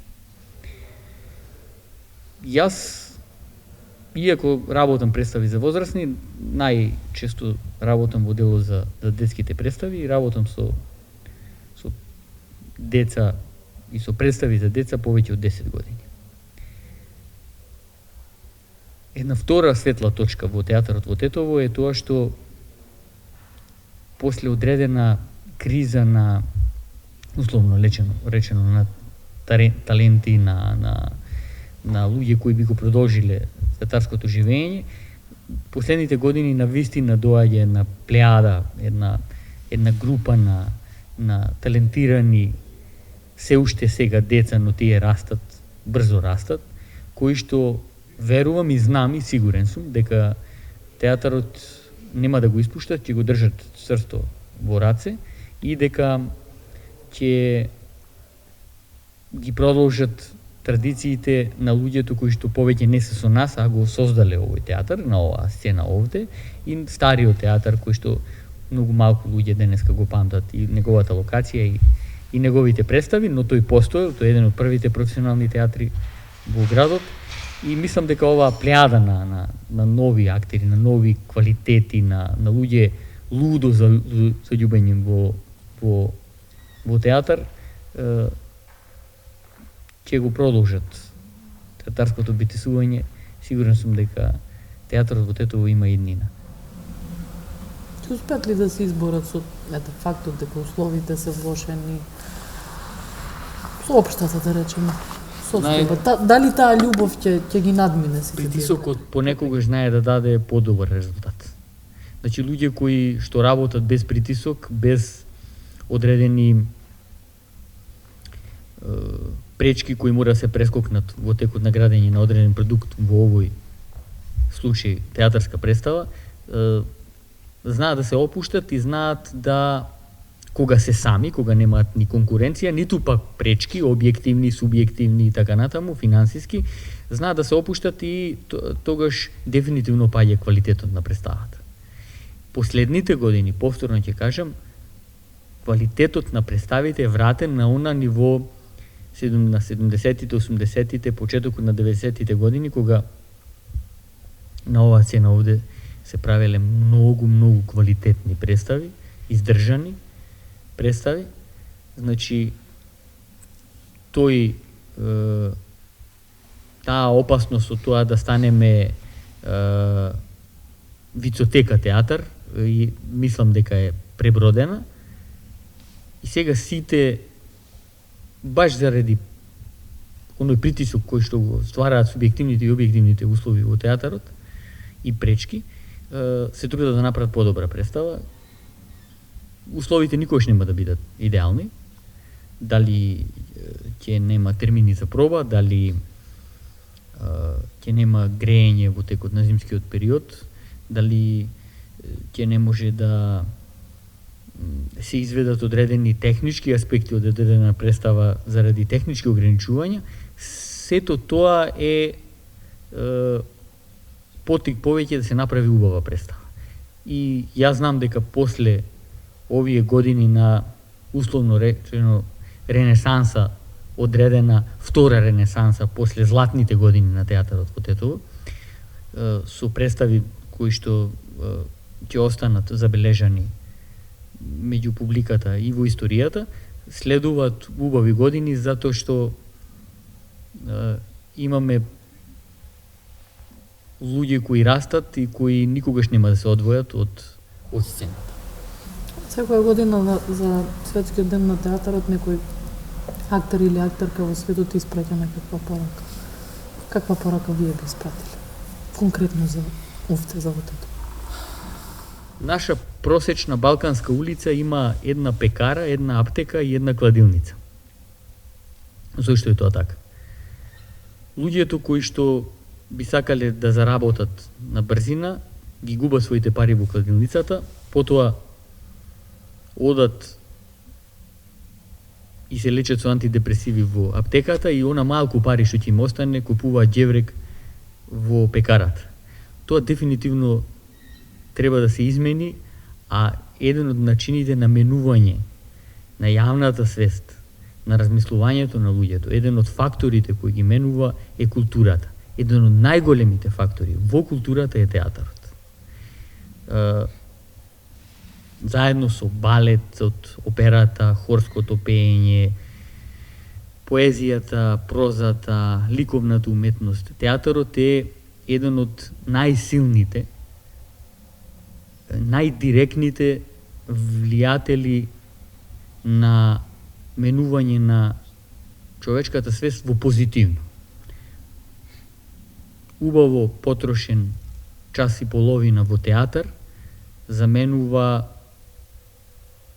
Јас иако работам представи за возрастни, најчесто работам во дело за детските представи и работам со деца и со представи за деца повеќе од 10 години. Една втора светла точка во театарот во Тетово е тоа што после одредена криза на, условно речено на таленти, на луѓе кои би го продолжиле театарското живење, последните години на вистина доаѓа една плејада, една група на талентирани се уште сега деца, но тие растат, брзо растат, кои што верувам и знам и сигурен сум дека театарот нема да го испуштат, ќе го држат црсто во раце и дека ќе ги продолжат традициите на луѓето кои што повеќе не се со нас, а го создале овој театар, на оваа сцена овде, и стариот театар кој што многу малку луѓе денеска го памтат и неговата локација и неговите представи, но тој постоел, тој е еден од првите професионални театри во градот и мислам дека оваа плејада на нови актери, на нови квалитети, на луѓе лудо за љубење во театар, ќе го продолжат театарското битисување. Сигурен сум дека театарот во Тетово има иднина. Ќе успеат ли да се изборат со фактот дека условите се влошени, со општата, да речеме, состојба? Дали таа љубов ќе ги надмине сите? Притисокот понекогаш знае да даде подобар резултат. Значи луѓе кои што работат без притисок, без одредени пречки кои мора да се прескокнат во текот на градење на одреден продукт, во овој случај театарска представа, знаат да се опуштат и знаат да, кога се сами, кога немаат ни конкуренција, ниту пак пречки, објективни, субјективни и така натаму, финансиски, знаат да се опуштат и тогаш дефинитивно паѓа квалитетот на представата. Последните години, повторно ќе кажам, квалитетот на представите е вратен на она ниво на 70-тите, 80-тите, почетокот на 90-тите години, кога на оваа сцена овде се правеле многу квалитетни представи, издржани представи. Значи, таа опасност од тоа да станеме вицотека театар, и мислам дека е пребродена. И сега сите, баш заради оној притисок кој што го ствараат субјективните и објективните услови во театарот и пречки, се трудат да направат подобра представа. Условите никогаш нема да бидат идеални. Дали ќе нема термини за проба, дали ќе нема греење во текот на зимскиот период, дали ќе не може да се изведат одредени технички аспекти од одредена представа заради технички ограничувања. Сето тоа е потик повеќе да се направи убава представа. И јас знам дека после овие години на условно речено ренесанса, одредена втора ренесанса после златните години на театарот во Тетово, со представи кои што ќе останат забележани меѓу публиката и во историјата, следуваат убави години затоа што имаме луѓе кои растат и кои никогаш нема да се одвојат од сцената. Секоја година за Светскиот ден на театарот некој актер или актерка во светот испраќа некаква порака. Каква порака вие би испратиле? Конкретно за овде, за Тетово. Наша просечна балканска улица има една пекара, една аптека и една кладилница. Зошто е тоа така? Луѓето кои што би сакале да заработат на брзина, ги губат своите пари во кладилницата, потоа одат и се лечат со антидепресиви во аптеката и она малку пари што ќе им остане купуваат џеврек во пекарата. Тоа дефинитивно треба да се измени, а еден од начините на менување на јавната свест, на размислувањето на луѓето, еден од факторите кои ги менува е културата. еден од најголемите фактори во културата е театарот. Заедно со балетот, операта, хорското пеење, поезијата, прозата, ликовната уметност, театарот е еден од најсилните, најдиректните влијатели на менување на човечката свест во позитивно. Убаво потрошен час и половина во театар заменува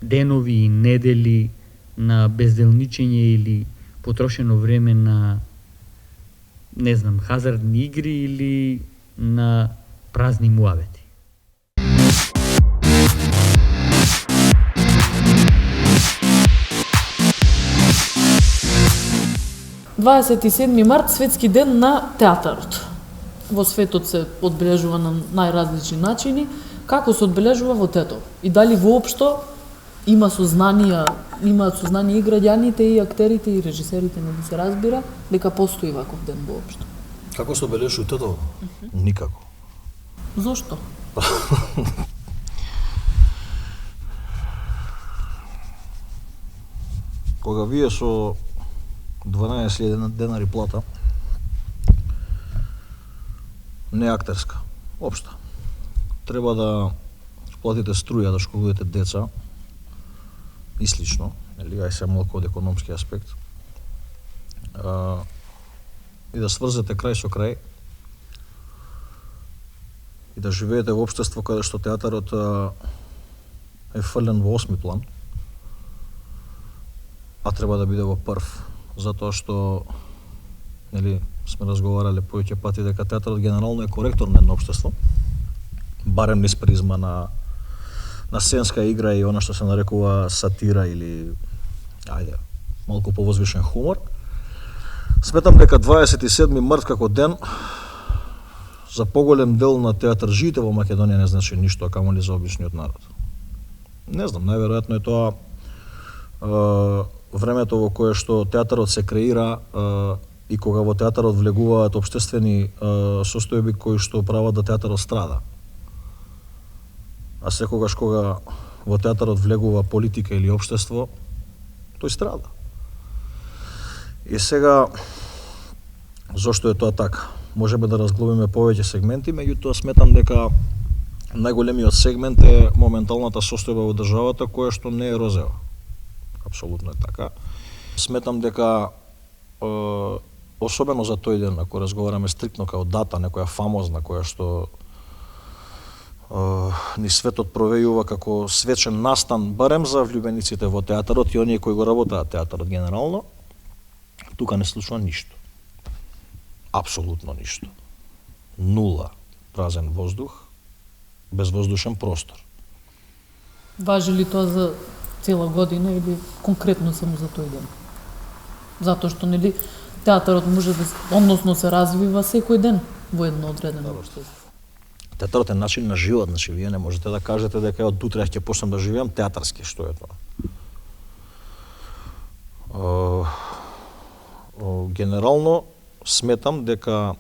денови и недели на безделничење или потрошено време на, не знам, хазардни игри или на празни муавети. март, светски ден на театарот. Во светот се одбележува на најразлични начини. Како се одбележува во Тетово? И дали воопшто имаат сознание и граѓаните, и актерите, и режисерите, не се разбира, дека постои ваков ден воопшто? Како се обележува Тетово? Никако. Зошто? Кога вие со 12.000 денари плата, не актерска, општа, треба да платите струја, да школувате деца и слично, нели, ај се малку од економски аспект, и да сврзете крај со крај, и да живеете во општество каде што театарот е фрлен во 8ми план, а треба да биде во прв, затоа што, нели, сме разговарале повеќе пати дека театарот генерално е коректор на едно општество, барем низ призма на сценска игра и она што се нарекува сатира или, ајде, малку повозвишен хумор. Сметам дека 27 март како ден за поголем дел на театаржиите во Македонија не значи ништо, а камоли за обичниот народ. Не знам, најверојатно е тоа времето во кое што театарот се креира и кога во театарот влегуваат општествени состојби кои што прават да театарот страда. А секогаш кога во театарот влегува политика или општество, тој страда. И сега, зошто е тоа така? Можеме да разглобиме повеќе сегменти, меѓутоа сметам дека најголемиот сегмент е моменталната состојба во државата која што не е розева. Апсолутно е така. Сметам дека особено за тој ден, ако разговараме стриктно као дата, некоја фамозна која што ни светот провејува како свечен настан, барем за влюбениците во театарот и оние кои го работаат театарот генерално, тука не случува ништо. Апсолутно ништо. Нула празен воздух, безвоздушен простор. Важи ли тоа за цела година или конкретно само за тој ден? Затоа што, нели, театарот може да, односно се развива секој ден во едно одредено општество. Театарот е начин на живот, значи вие не можете да кажете дека од утре ќе почнам да живеам театарски, што е тоа. Генерално сметам дека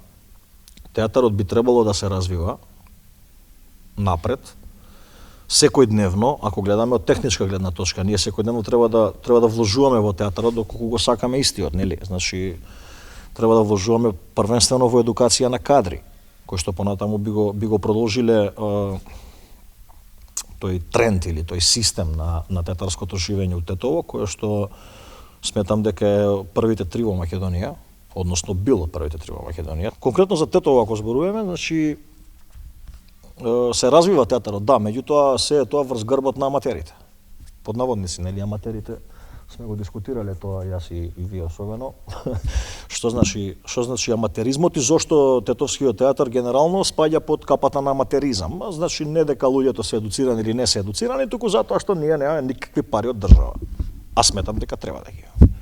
театарот би требало да се развива напред, секојдневно, ако гледаме од техничка гледна точка, ние секојдневно треба да вложуваме во театарот доколку го сакаме истиот, нели? Значи треба да вложуваме првенствено во едукација на кадри, кои што понатаму би го продолжиле тој тренд или тој систем на театарското живење у Тетово, кој што сметам дека е првите 3 во Македонија, односно било првите 3 во Македонија. Конкретно за Тетово ако зборуваме, значи се развива театарот, да, меѓутоа се е тоа врз грбот на аматерите. Под наводници, нели, аматерите сме го дискутирале тоа, јас и вие особено. Што значи аматеризмот и зошто тетовскиот театар генерално спаѓа под капата на аматеризам? Значи не дека луѓето се едуцирани или не се едуцирани, туку затоа што ние немаме никакви пари од држава. А сметам дека треба да ги имаме.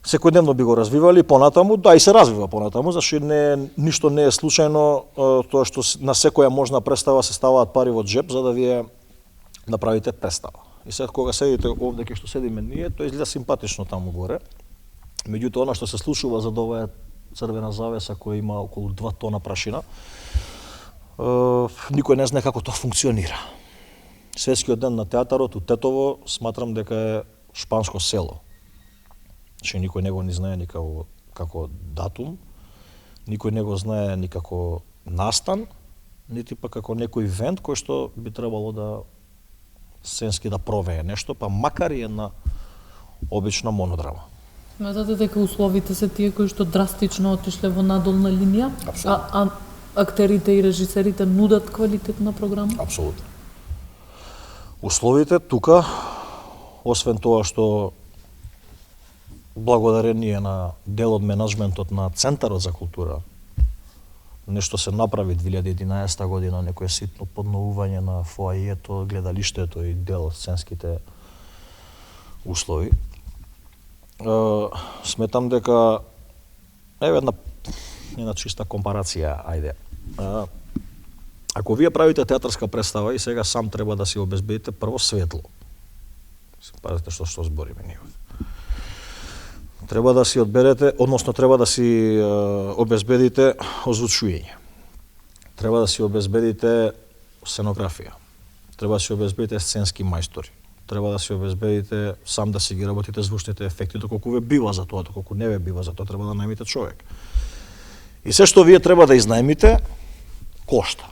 Секојдневно би го развивали понатаму, да, и се развива понатаму, значи ништо не е случајно тоа што на секоја можна представа се ставаат пари во джеп за да вие направите представа. И сега кога седите овде кај што седиме ние, тоа изгледа симпатично таму горе. Меѓутоа она што се случува за ова црвена завеса која има околу 2 тона прашина. Никој не знае како тоа функционира. Светскиот ден на театарот у Тетово сметам дека е шпанско село. Значи никој не го ни знае никако како датум, никој не го знае никако настан, нити па како некој ивент кој што би требало да сценски да провее нешто, па макар и една обична монодрама. Сметате дека условите се тие кои што драстично отишле во надолна линија? Апсолутно. А актерите и режисерите нудат квалитетна програма? Апсолутно. Условите тука, освен тоа што благодарение на дел од менаџментот на Центарот за култура, нешто се направи 2011 година, некое ситно подновување на фоајето, гледалиштето и дел од сценските услови. Сметам дека еве една чиста компарација, ајде. Ако вие правите театарска представа и сега сам треба да си обезбедите прво светло. Пазите што збориме ние. Треба да си одберете, односно треба да си обезбедите озвучување. Треба да си обезбедите сценографија. Треба да си обезбедите сценски мајстори. Треба да си обезбедите сам да си ги работите звучните ефекти, доколку ве бива за тоа, доколку не ве бива за тоа, треба да најмите човек. И се што вие треба да изнајмите, кошта.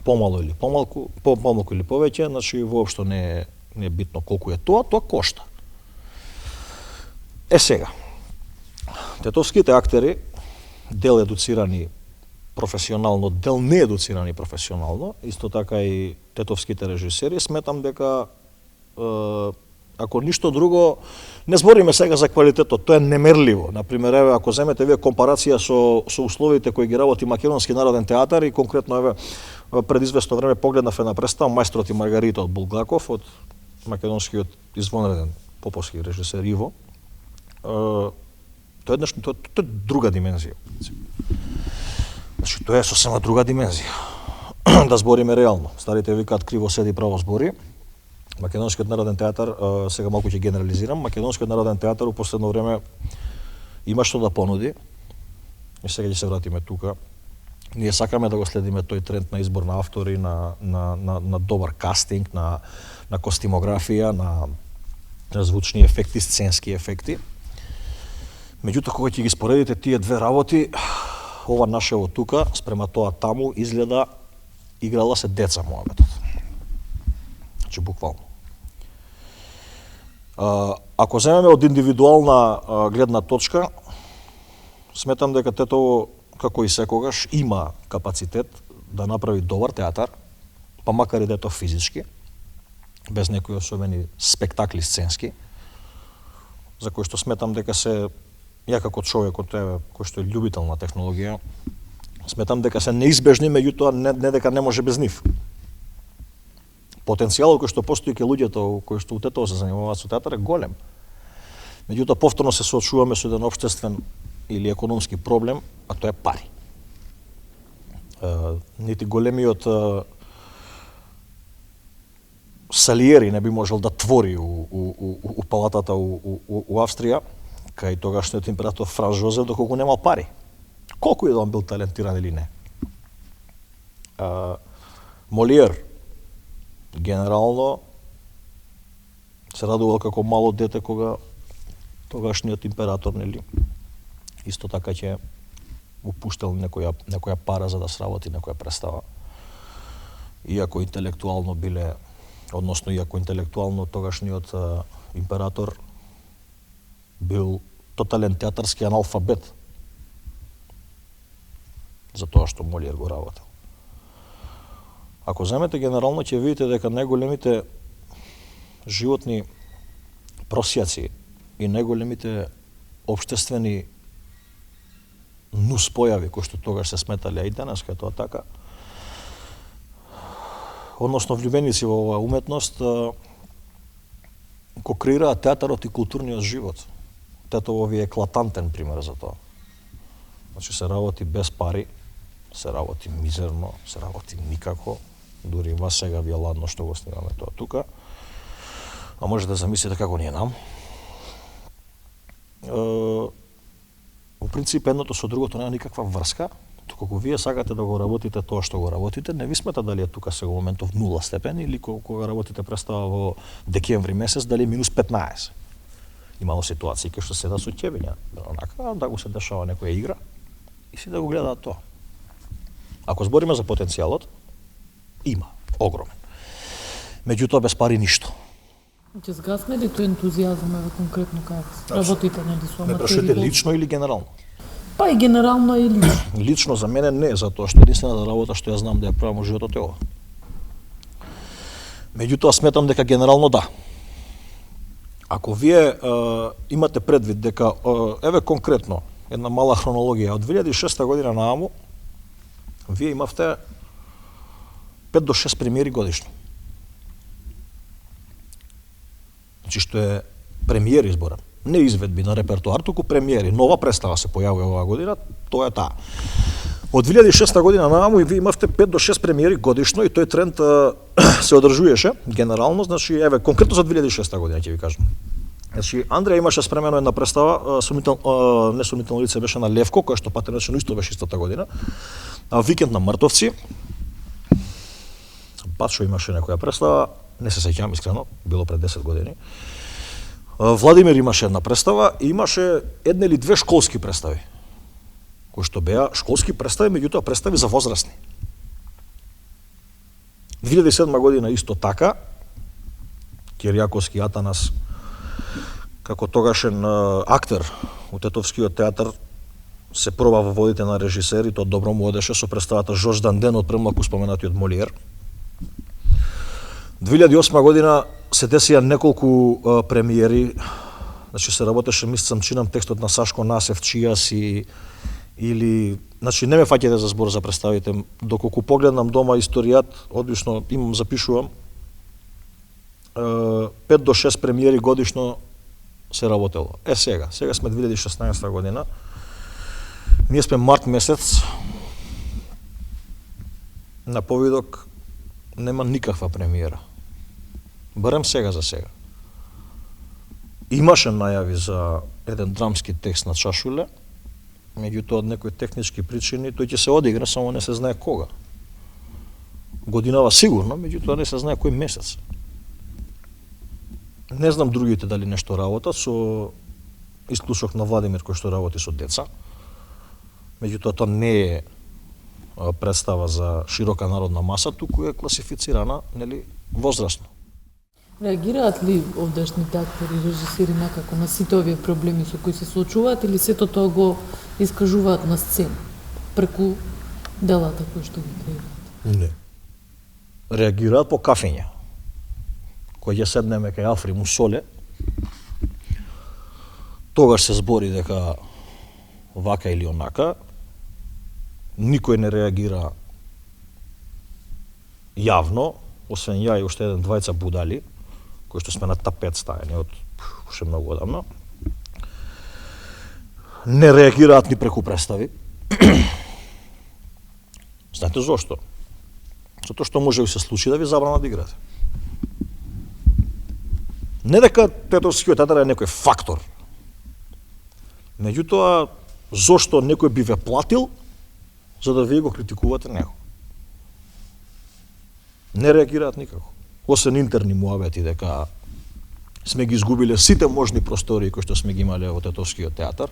Помало или помалку, помалку или повеќе, значи воопшто не е битно колку е тоа кошта. Сега, тетовските актери, дел едуцирани професионално, дел неедуцирани професионално, исто така и тетовските режисери, сметам дека ако ништо друго, не збориме сега за квалитетот, тоа е немерливо. Например, еве, ако земете вие компарација со условите кои ги работи Македонски народен театар и конкретно еве пред известно време погледнав една представа Мајстрот и Маргарита од Булгаков, од македонскиот извонреден поповски режисер Иво. Тоа е друга димензија. Значи, тоа е сосема друга димензија. Да збориме реално. Старите викаат криво седи, право збори. Македонскиот народен театар, сега малку ќе генерализирам, Македонскиот народен театар у последно време има што да понуди. И сега ќе се вратиме тука. Ние сакаме да го следиме тој тренд на избор на автори, на добар кастинг, на костимографија, на звучни ефекти, сценски ефекти. Меѓутоа, кога ќе ги споредите тие две работи, ова нашево тука, спрема тоа таму, изгледа играла се деца мојабетот. Значи, буквално. Ако земеме од индивидуална гледна точка, сметам дека Тетово, како и секогаш, има капацитет да направи добар театар, па макар и да е тоа физички, без некои особени спектакли сценски, за кои што сметам дека се, ја како човек кој што е љубител на технологија, сметам дека се неизбежни, меѓутоа не дека не може без нив. Потенцијалот кој што постои кај луѓето кои што у Тетово се занимаваат со театар е голем. Меѓутоа повторно се соочуваме со еден општествен или економски проблем, а тоа е пари. Нити големиот Салиери не би можел да твори у палатата у Австрија, кај тогашниот император Франц Жозеф, доколку немал пари. Колку и да он бил талентиран или не. Молиер, генерално, се радувал како мало дете кога тогашниот император, нели, исто така ќе упуштал некоја пара за да сработи некоја представа. Иако интелектуално биле, односно иако интелектуално тогашниот император бил тотален театарски аналфабет за тоа што Молиер го работел. Ако земете генерално, ќе видите дека најголемите животни просјаци и најголемите општествени нуспојави кои што тогаш се сметале, а и денес кај тоа така, односно влюбеници во оваа уметност, го креираат театарот и културниот живот. Тетово ви е еклатантен пример за тоа. Значи се работи без пари, се работи мизерно, се работи никако, дури вас сега ви е ладно што го снимаме тоа тука, а можете да замислите како ние нам. принцип едното со другото нема никаква врска, кога вие сакате да го работите тоа што го работите, не ви смета дали е тука сега моментов 0 степен или кога работите представа во декември месец дали е минус 15. Имало ситуации кај што седа со ќебиња, онака да го се дешава некоја игра и си да го гледаат тоа. Ако збориме за потенцијалот, има огромен. Меѓутоа без пари ништо. Ќе згасне ли тој ентузијазм конкретно како работите нели со Ме аматери? прашувате лично или генерално? Па и генерално и лично. Лично за мене не, затоа што единствената работа што ја знам да ја правам во животот е ова. Меѓутоа сметам дека генерално да. Ако вие имате предвид дека еве конкретно една мала хронологија од 2006 година нааму вие имавте 5 до 6 премиери годишно. Значи што е премиери зборам. Не изведби на репертоар, туку премиери. Нова представа се појавува оваа година, тоа е таа. Од 2006 година нааму и вие имавте 5 до 6 премиери годишно и тој тренд се одржуваше генерално, значи еве конкретно за 2006 година ќе ви кажам. Значи Андреја имаше спремено една представа, несумнително лице беше на Левко, која што патенично исто беше истата година. Викенд на мртовци. Пачо имаше некоја представа, не се сеќавам искрено, било пред 10 години. Владимир имаше една представа и имаше една или две школски представи, кои што беа школски представи, меѓутоа представи за возрастни. 2007 година исто така, Киријаковски Атанас, како тогашен актер у Тетовскиот театар, се проба во водите на режисер и тоа добро му одеше со представата Жорж Данден од премлаку споменатиот Молиер. 2008 година се десија неколку премиери, значи се работеше, мислам, чинам текстот на Сашко Насев, Чијас или, значи не ме фаќате за збор за представите, доколку погледнам дома историјат, одлично имам, запишувам, 5 до 6 премиери годишно се работело. Сега сме 2016 година, ние сме март месец, на повидок нема никаква премиера. Барем сега за сега. Имаше најави за еден драмски текст на Чашуле, меѓутоа од некои технички причини тој ќе се одигра, само не се знае кога. Годинава сигурно, меѓутоа не се знае кој месец. Не знам другите дали нешто работат, со исклучок на Владимир кој што работи со деца. Меѓутоа тоа не е представа за широка народна маса, туку е класифицирана, нели, возрастно. Реагираат ли овдешните актери и режисери некако на сите овие проблеми со кои се соочуваат или сето тоа го искажуваат на сцена преку делата кои што ги креираат? Не. Реагираат по кафења. Кој ќе седнеме кај Алфри Мусоле, тогаш се збори дека вака или онака, никој не реагира јавно, освен ја и уште еден двајца будали, кои што сме на тапет стајани од уште многу одамна. Не реагираат ни преку представи. Знаете зошто? Затоа што може да се случи да ви забранат да играте. Не дека Тетовскиот театар е некој фактор. Меѓутоа, зошто некој би ве платил за да вие го критикувате него? Не реагираат никако. Освен интерни муабети дека сме ги изгубиле сите можни простории кои што сме ги имале во Тетовскиот театар.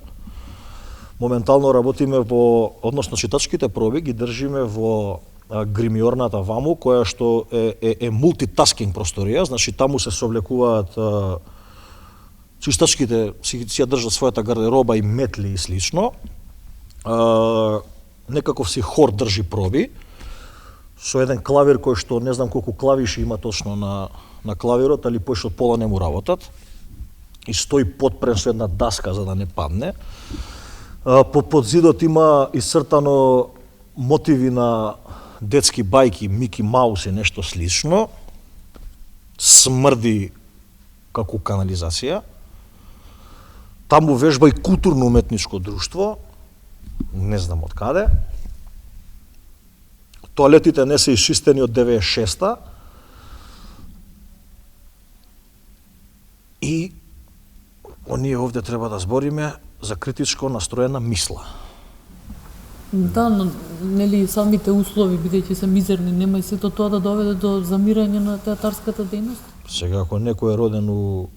Моментално работиме во, односно читачките проби ги држиме во гримиорната ваму, која што е мултитаскинг просторија, значи таму се совлекуваат чистачките, си ја држат својата гардероба и метли и слично. Некаков си хор држи проби, со еден клавир кој што не знам колку клавиши има точно на клавирот, али поише од пола не му работат, и стои подпрен со една даска за да не падне. Под зидот има исцртано мотиви на детски бајки, Мики Маус и нешто слично. Смрди како канализација. Таму вежба и културно-уметничко друштво, не знам од каде. Тоалетите не се исчистени од 96-та. И оние овде треба да збориме, за критичко настроена мисла. Да, но нели самите услови бидејќи се мизерни, нема и сето тоа да доведе до замирање на театарската дејност? Сега ако некој е роден у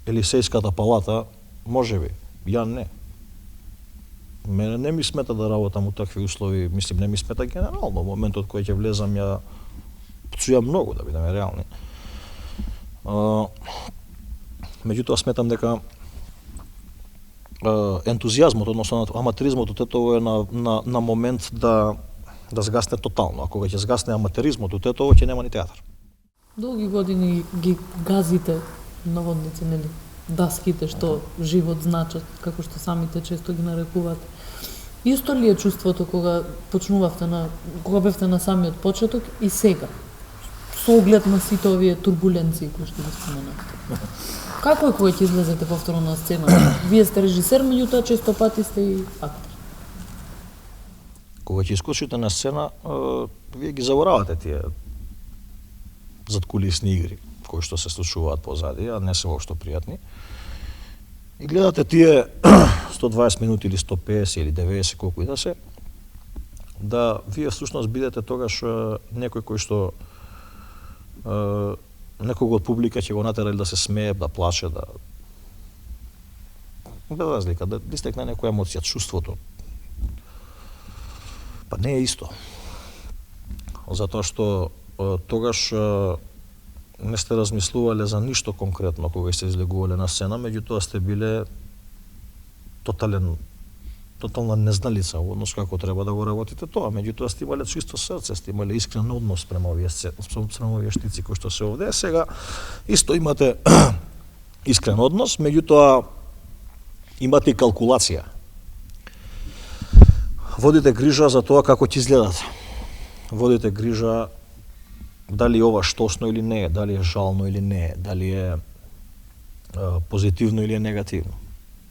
Елисејската палата, можеби, ја не. Мене не ми смета да работам у такви услови, мислим не ми смета генерално, во моментот кој ќе влезам ја пцујам многу, да бидеме реални. Меѓутоа сметам дека ентузијазмот, односно аматеризмот од Тетово е на момент да згасне тотално. Ако ќе згасне аматеризмот од Тетово, ќе нема ни театар. Долги години ги газите, наводници, нели, даските што живот значат, како што самите често ги нарекуваат. Исто ли е чувството кога кога бевте на самиот почеток и сега? Со оглед на сите овие турбуленции кои што ги споменавте. Како е кога ќе излезете повторно на сцена? Вие сте режисер, меѓутоа често пати сте и актер. Кога ќе искочите на сцена, вие ги заборавате тие задкулисни игри кои што се случуваат позади, а не се воопшто пријатни. И гледате тие 120 минути или 150 или 90 колку и да се, да вие всушност бидете тогаш некој кој што некого од публика ќе го натерали да се смее, да плаче, да без разлика, да истекне некоја емоција, чувството. Па не е исто. Затоа што тогаш не сте размислувале за ништо конкретно кога сте излегувале на сцена, меѓутоа сте биле тотална незналица во однос како треба да го работите тоа. Меѓутоа сте имале чисто срце, сте имале искрен однос спрема овие штици кои што се овде. Сега исто имате искрен однос, меѓутоа имате и калкулација. Водите грижа за тоа како ќе изгледат. Водите грижа дали ова штосно или не е, дали е жално или не е, дали е позитивно или е негативно.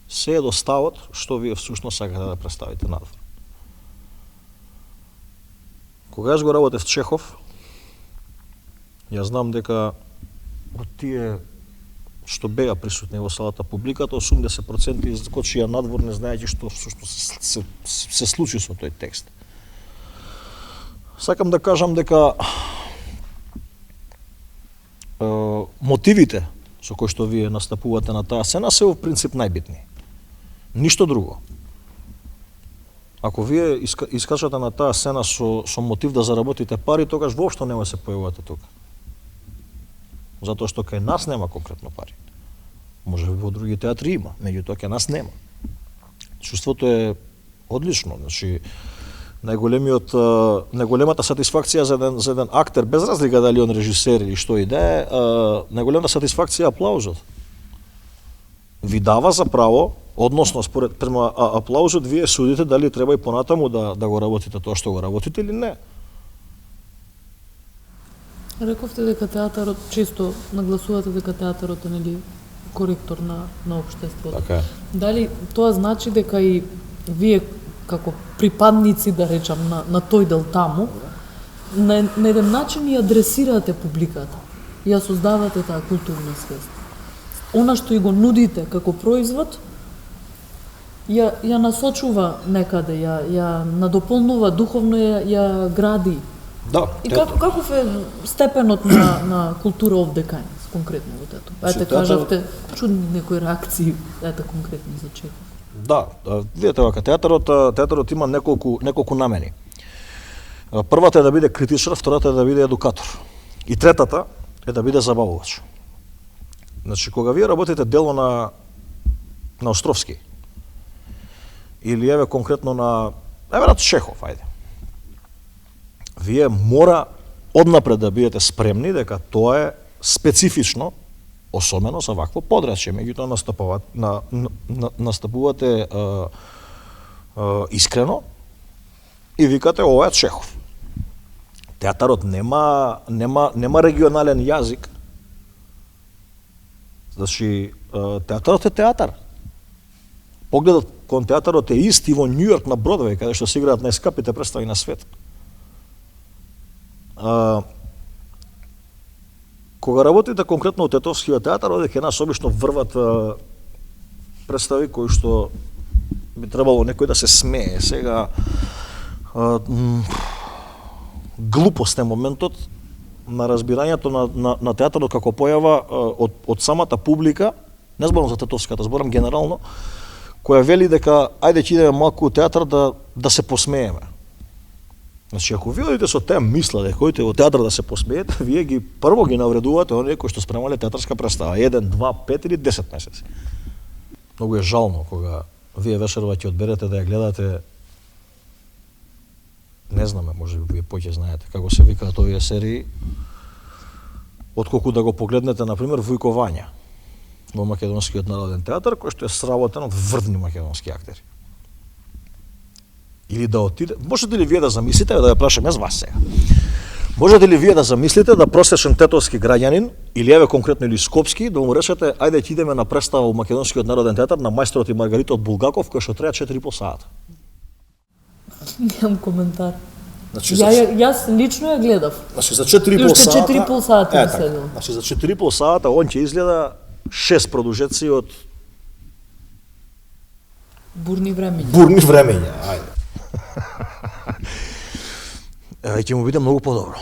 Се е до ставот што вие всушност сакате да представите надвор. Кога јас го работев Чехов, ја знам дека од тие што беа присутни во салата публиката, 80% изкочија надвор не знаејќи што всушност се случи со тој текст. Сакам да кажам дека мотивите со кои што вие настапувате на таа сцена се во принцип најбитни. Ништо друго. Ако вие искачате на таа сцена со мотив да заработите пари, тогаш воопшто нема се појавувате тука. Затоа што кај нас нема конкретно пари. Може би во други театри има, меѓутоа кај нас нема. Чувството е одлично, значи најголемата сатисфакција за еден актер, без разлика дали он режисер или што и да е, најголемата сатисфакција е аплаузот. Ви дава за право, односно према аплаузот, вие судите дали треба и понатаму да го работите тоа што го работите или не. Рековте дека театарот, често нагласувате дека театарот е нели коректор на општеството. Така е. Дали тоа значи дека и вие како припадници, да речам, на тој дел таму, на еден начин и адресирате публиката, ја создавате таа културна свест. Она што и го нудите како производ, ја насочува некаде, ја надополнува духовно, ја гради. Да. И каков е степенот на култура овде кај нас, конкретно во Тетово? Ете, кажавте, чудни некои реакции, ете конкретни за Чехов. Да, видете вака, театарот има неколку намени. Првата е да биде критичар, втората е да биде едукатор. И третата е да биде забавувач. Значи, кога вие работите дело на Островски, или еве конкретно на Чехов, ајде, вие мора однапред да бидете спремни дека тоа е специфично, особено за вакво подрачје, меѓутоа настапувате искрено и викате ова е Чехов. Театарот нема регионален јазик. Значи, театарот е театар. Погледот кон театарот е исти во Њујорк на Бродвеј, каде што се играат најскапите представи на свет. Кога работите конкретно во Тетовскиот театар, оде кај нас обично врват представи кои што би требало некој да се смее. Сега глупост е моментот на разбирањето на театарот како појава од самата публика, не зборам за тетовската, зборам генерално, која вели дека ајде ќе идеме малку у театар да се посмееме. Значи, ако вие одите со таа мисла дека одите во театар да се посмеете, вие ги прво ги навредувате оние кои што спремале театарска представа 1, 2, 5 или 10 месеци. Многу е жално кога вие вечерва ќе одберете да ја гледате, не знаме, може би вие поќе знаете како се викаат овие серии, отколку да го погледнете, например, Војковања во Македонскиот народен театар, кој што е сработен од врвни македонски актери. Или да отиде, можете ли вие да замислите, да ја прашам јас вас сега, можете ли вие да замислите да просечен тетовски граѓанин, или еве конкретно или скопски, да му речете, ајде ќе идеме на представа во Македонскиот народен театар на Мајсторот и Маргарита од Булгаков, кој што трае 4,5 сата? Немам коментар. Значи, Јас лично ја гледав. Значи за 4,5 сата. 4,5 сата седел. Значи за 4,5 сата он ќе изгледа 6 продужеци од бурни времења. Бурни времења, ајде. Ќе му биде многу подобро.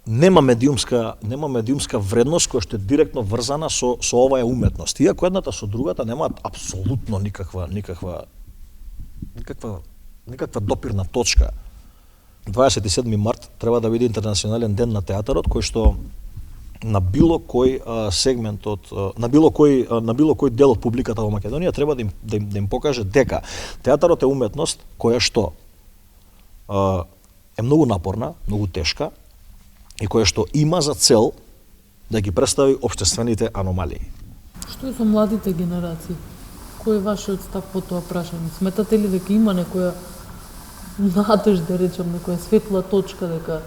Нема медиумска вредност која што е директно врзана со оваа уметност. Иако едната со другата немаат апсолутно никаква допирна точка. 27 март треба да биде интернационален ден на театарот, кој што на било кој сегмент на било кој дел од публиката во Македонија треба да им покаже дека театарот е уметност која што е многу напорна, многу тешка и која што има за цел да ги представи општествените аномалии. Што е со младите генерации? Кој е вашиот став по тоа прашање? Сметате ли дека има некоја надеж, да речем, некоја светла точка, дека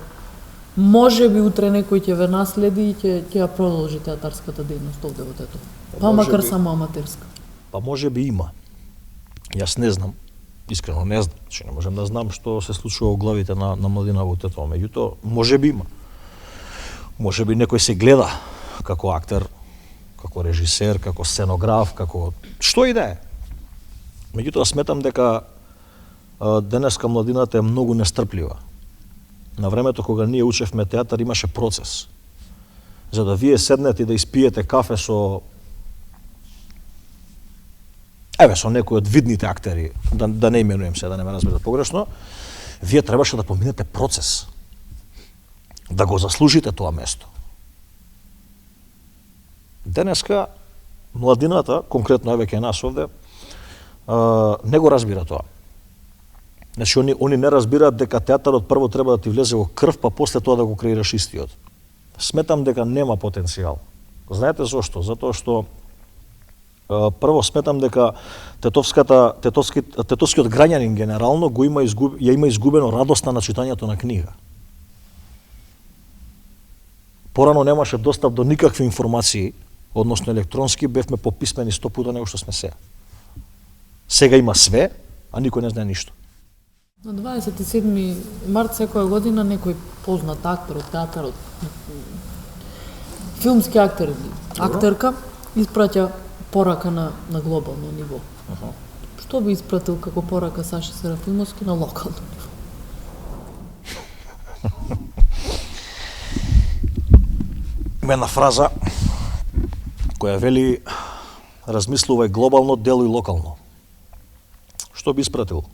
може би утре некој ќе ве наследи и ќе ја продолжи театарската дејност овде во Тетово? Па макар само аматерска. Па може би има. Јас не знам. Искрено не знам, че не можем да знам што се случува во главите на младина во Тетово. Меѓутоа, може би има. Може би некој се гледа како актер, како режисер, како сценограф, како што и да е. Меѓутоа, сметам дека денеска младината е многу нестрплива. На времето кога ние учевме театар имаше процес. За да вие седнете и да испиете кафе со некој од видните актери, да не именуjem се, да не ме разберат погрешно, вие требаше да поминете процес. Да го заслужите тоа место. Денеска младината, конкретно еве кај нас овде, не го разбира тоа. Значи, они не разбираат дека театарот прво треба да ти влезе во крв, па после тоа да го креираш истиот. Сметам дека нема потенцијал. Знаете зошто? Затоа што прво сметам дека тетовскиот граѓанин генерално ја има изгубено радоста на читањето на книга. Порано немаше достап до никакви информации, односно електронски, бевме пописмени 100 пута него што сме сега. Сега има све, а никој не знае ништо. На 27 март секоја година некој познат актер од театарот, филмски актер или актерка, испраќа порака на глобално ниво. Што би испратил како порака Саша Серафимовски на локално ниво? Има една фраза која вели: размислувај глобално, делуј локално. Што би испратил?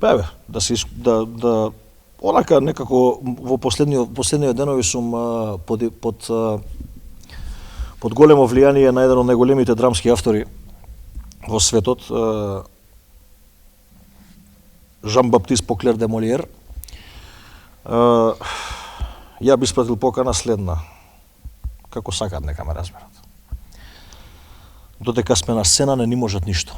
Па еве, да онака некако во последниот денови сум под големо влијание на еден од најголемите драмски автори во светот, Жан-Баптист Поклер де Молиер. Ја би испратил покана следна: како сакат нека ме разберат. Додека сме на сцена не ни можат ништо.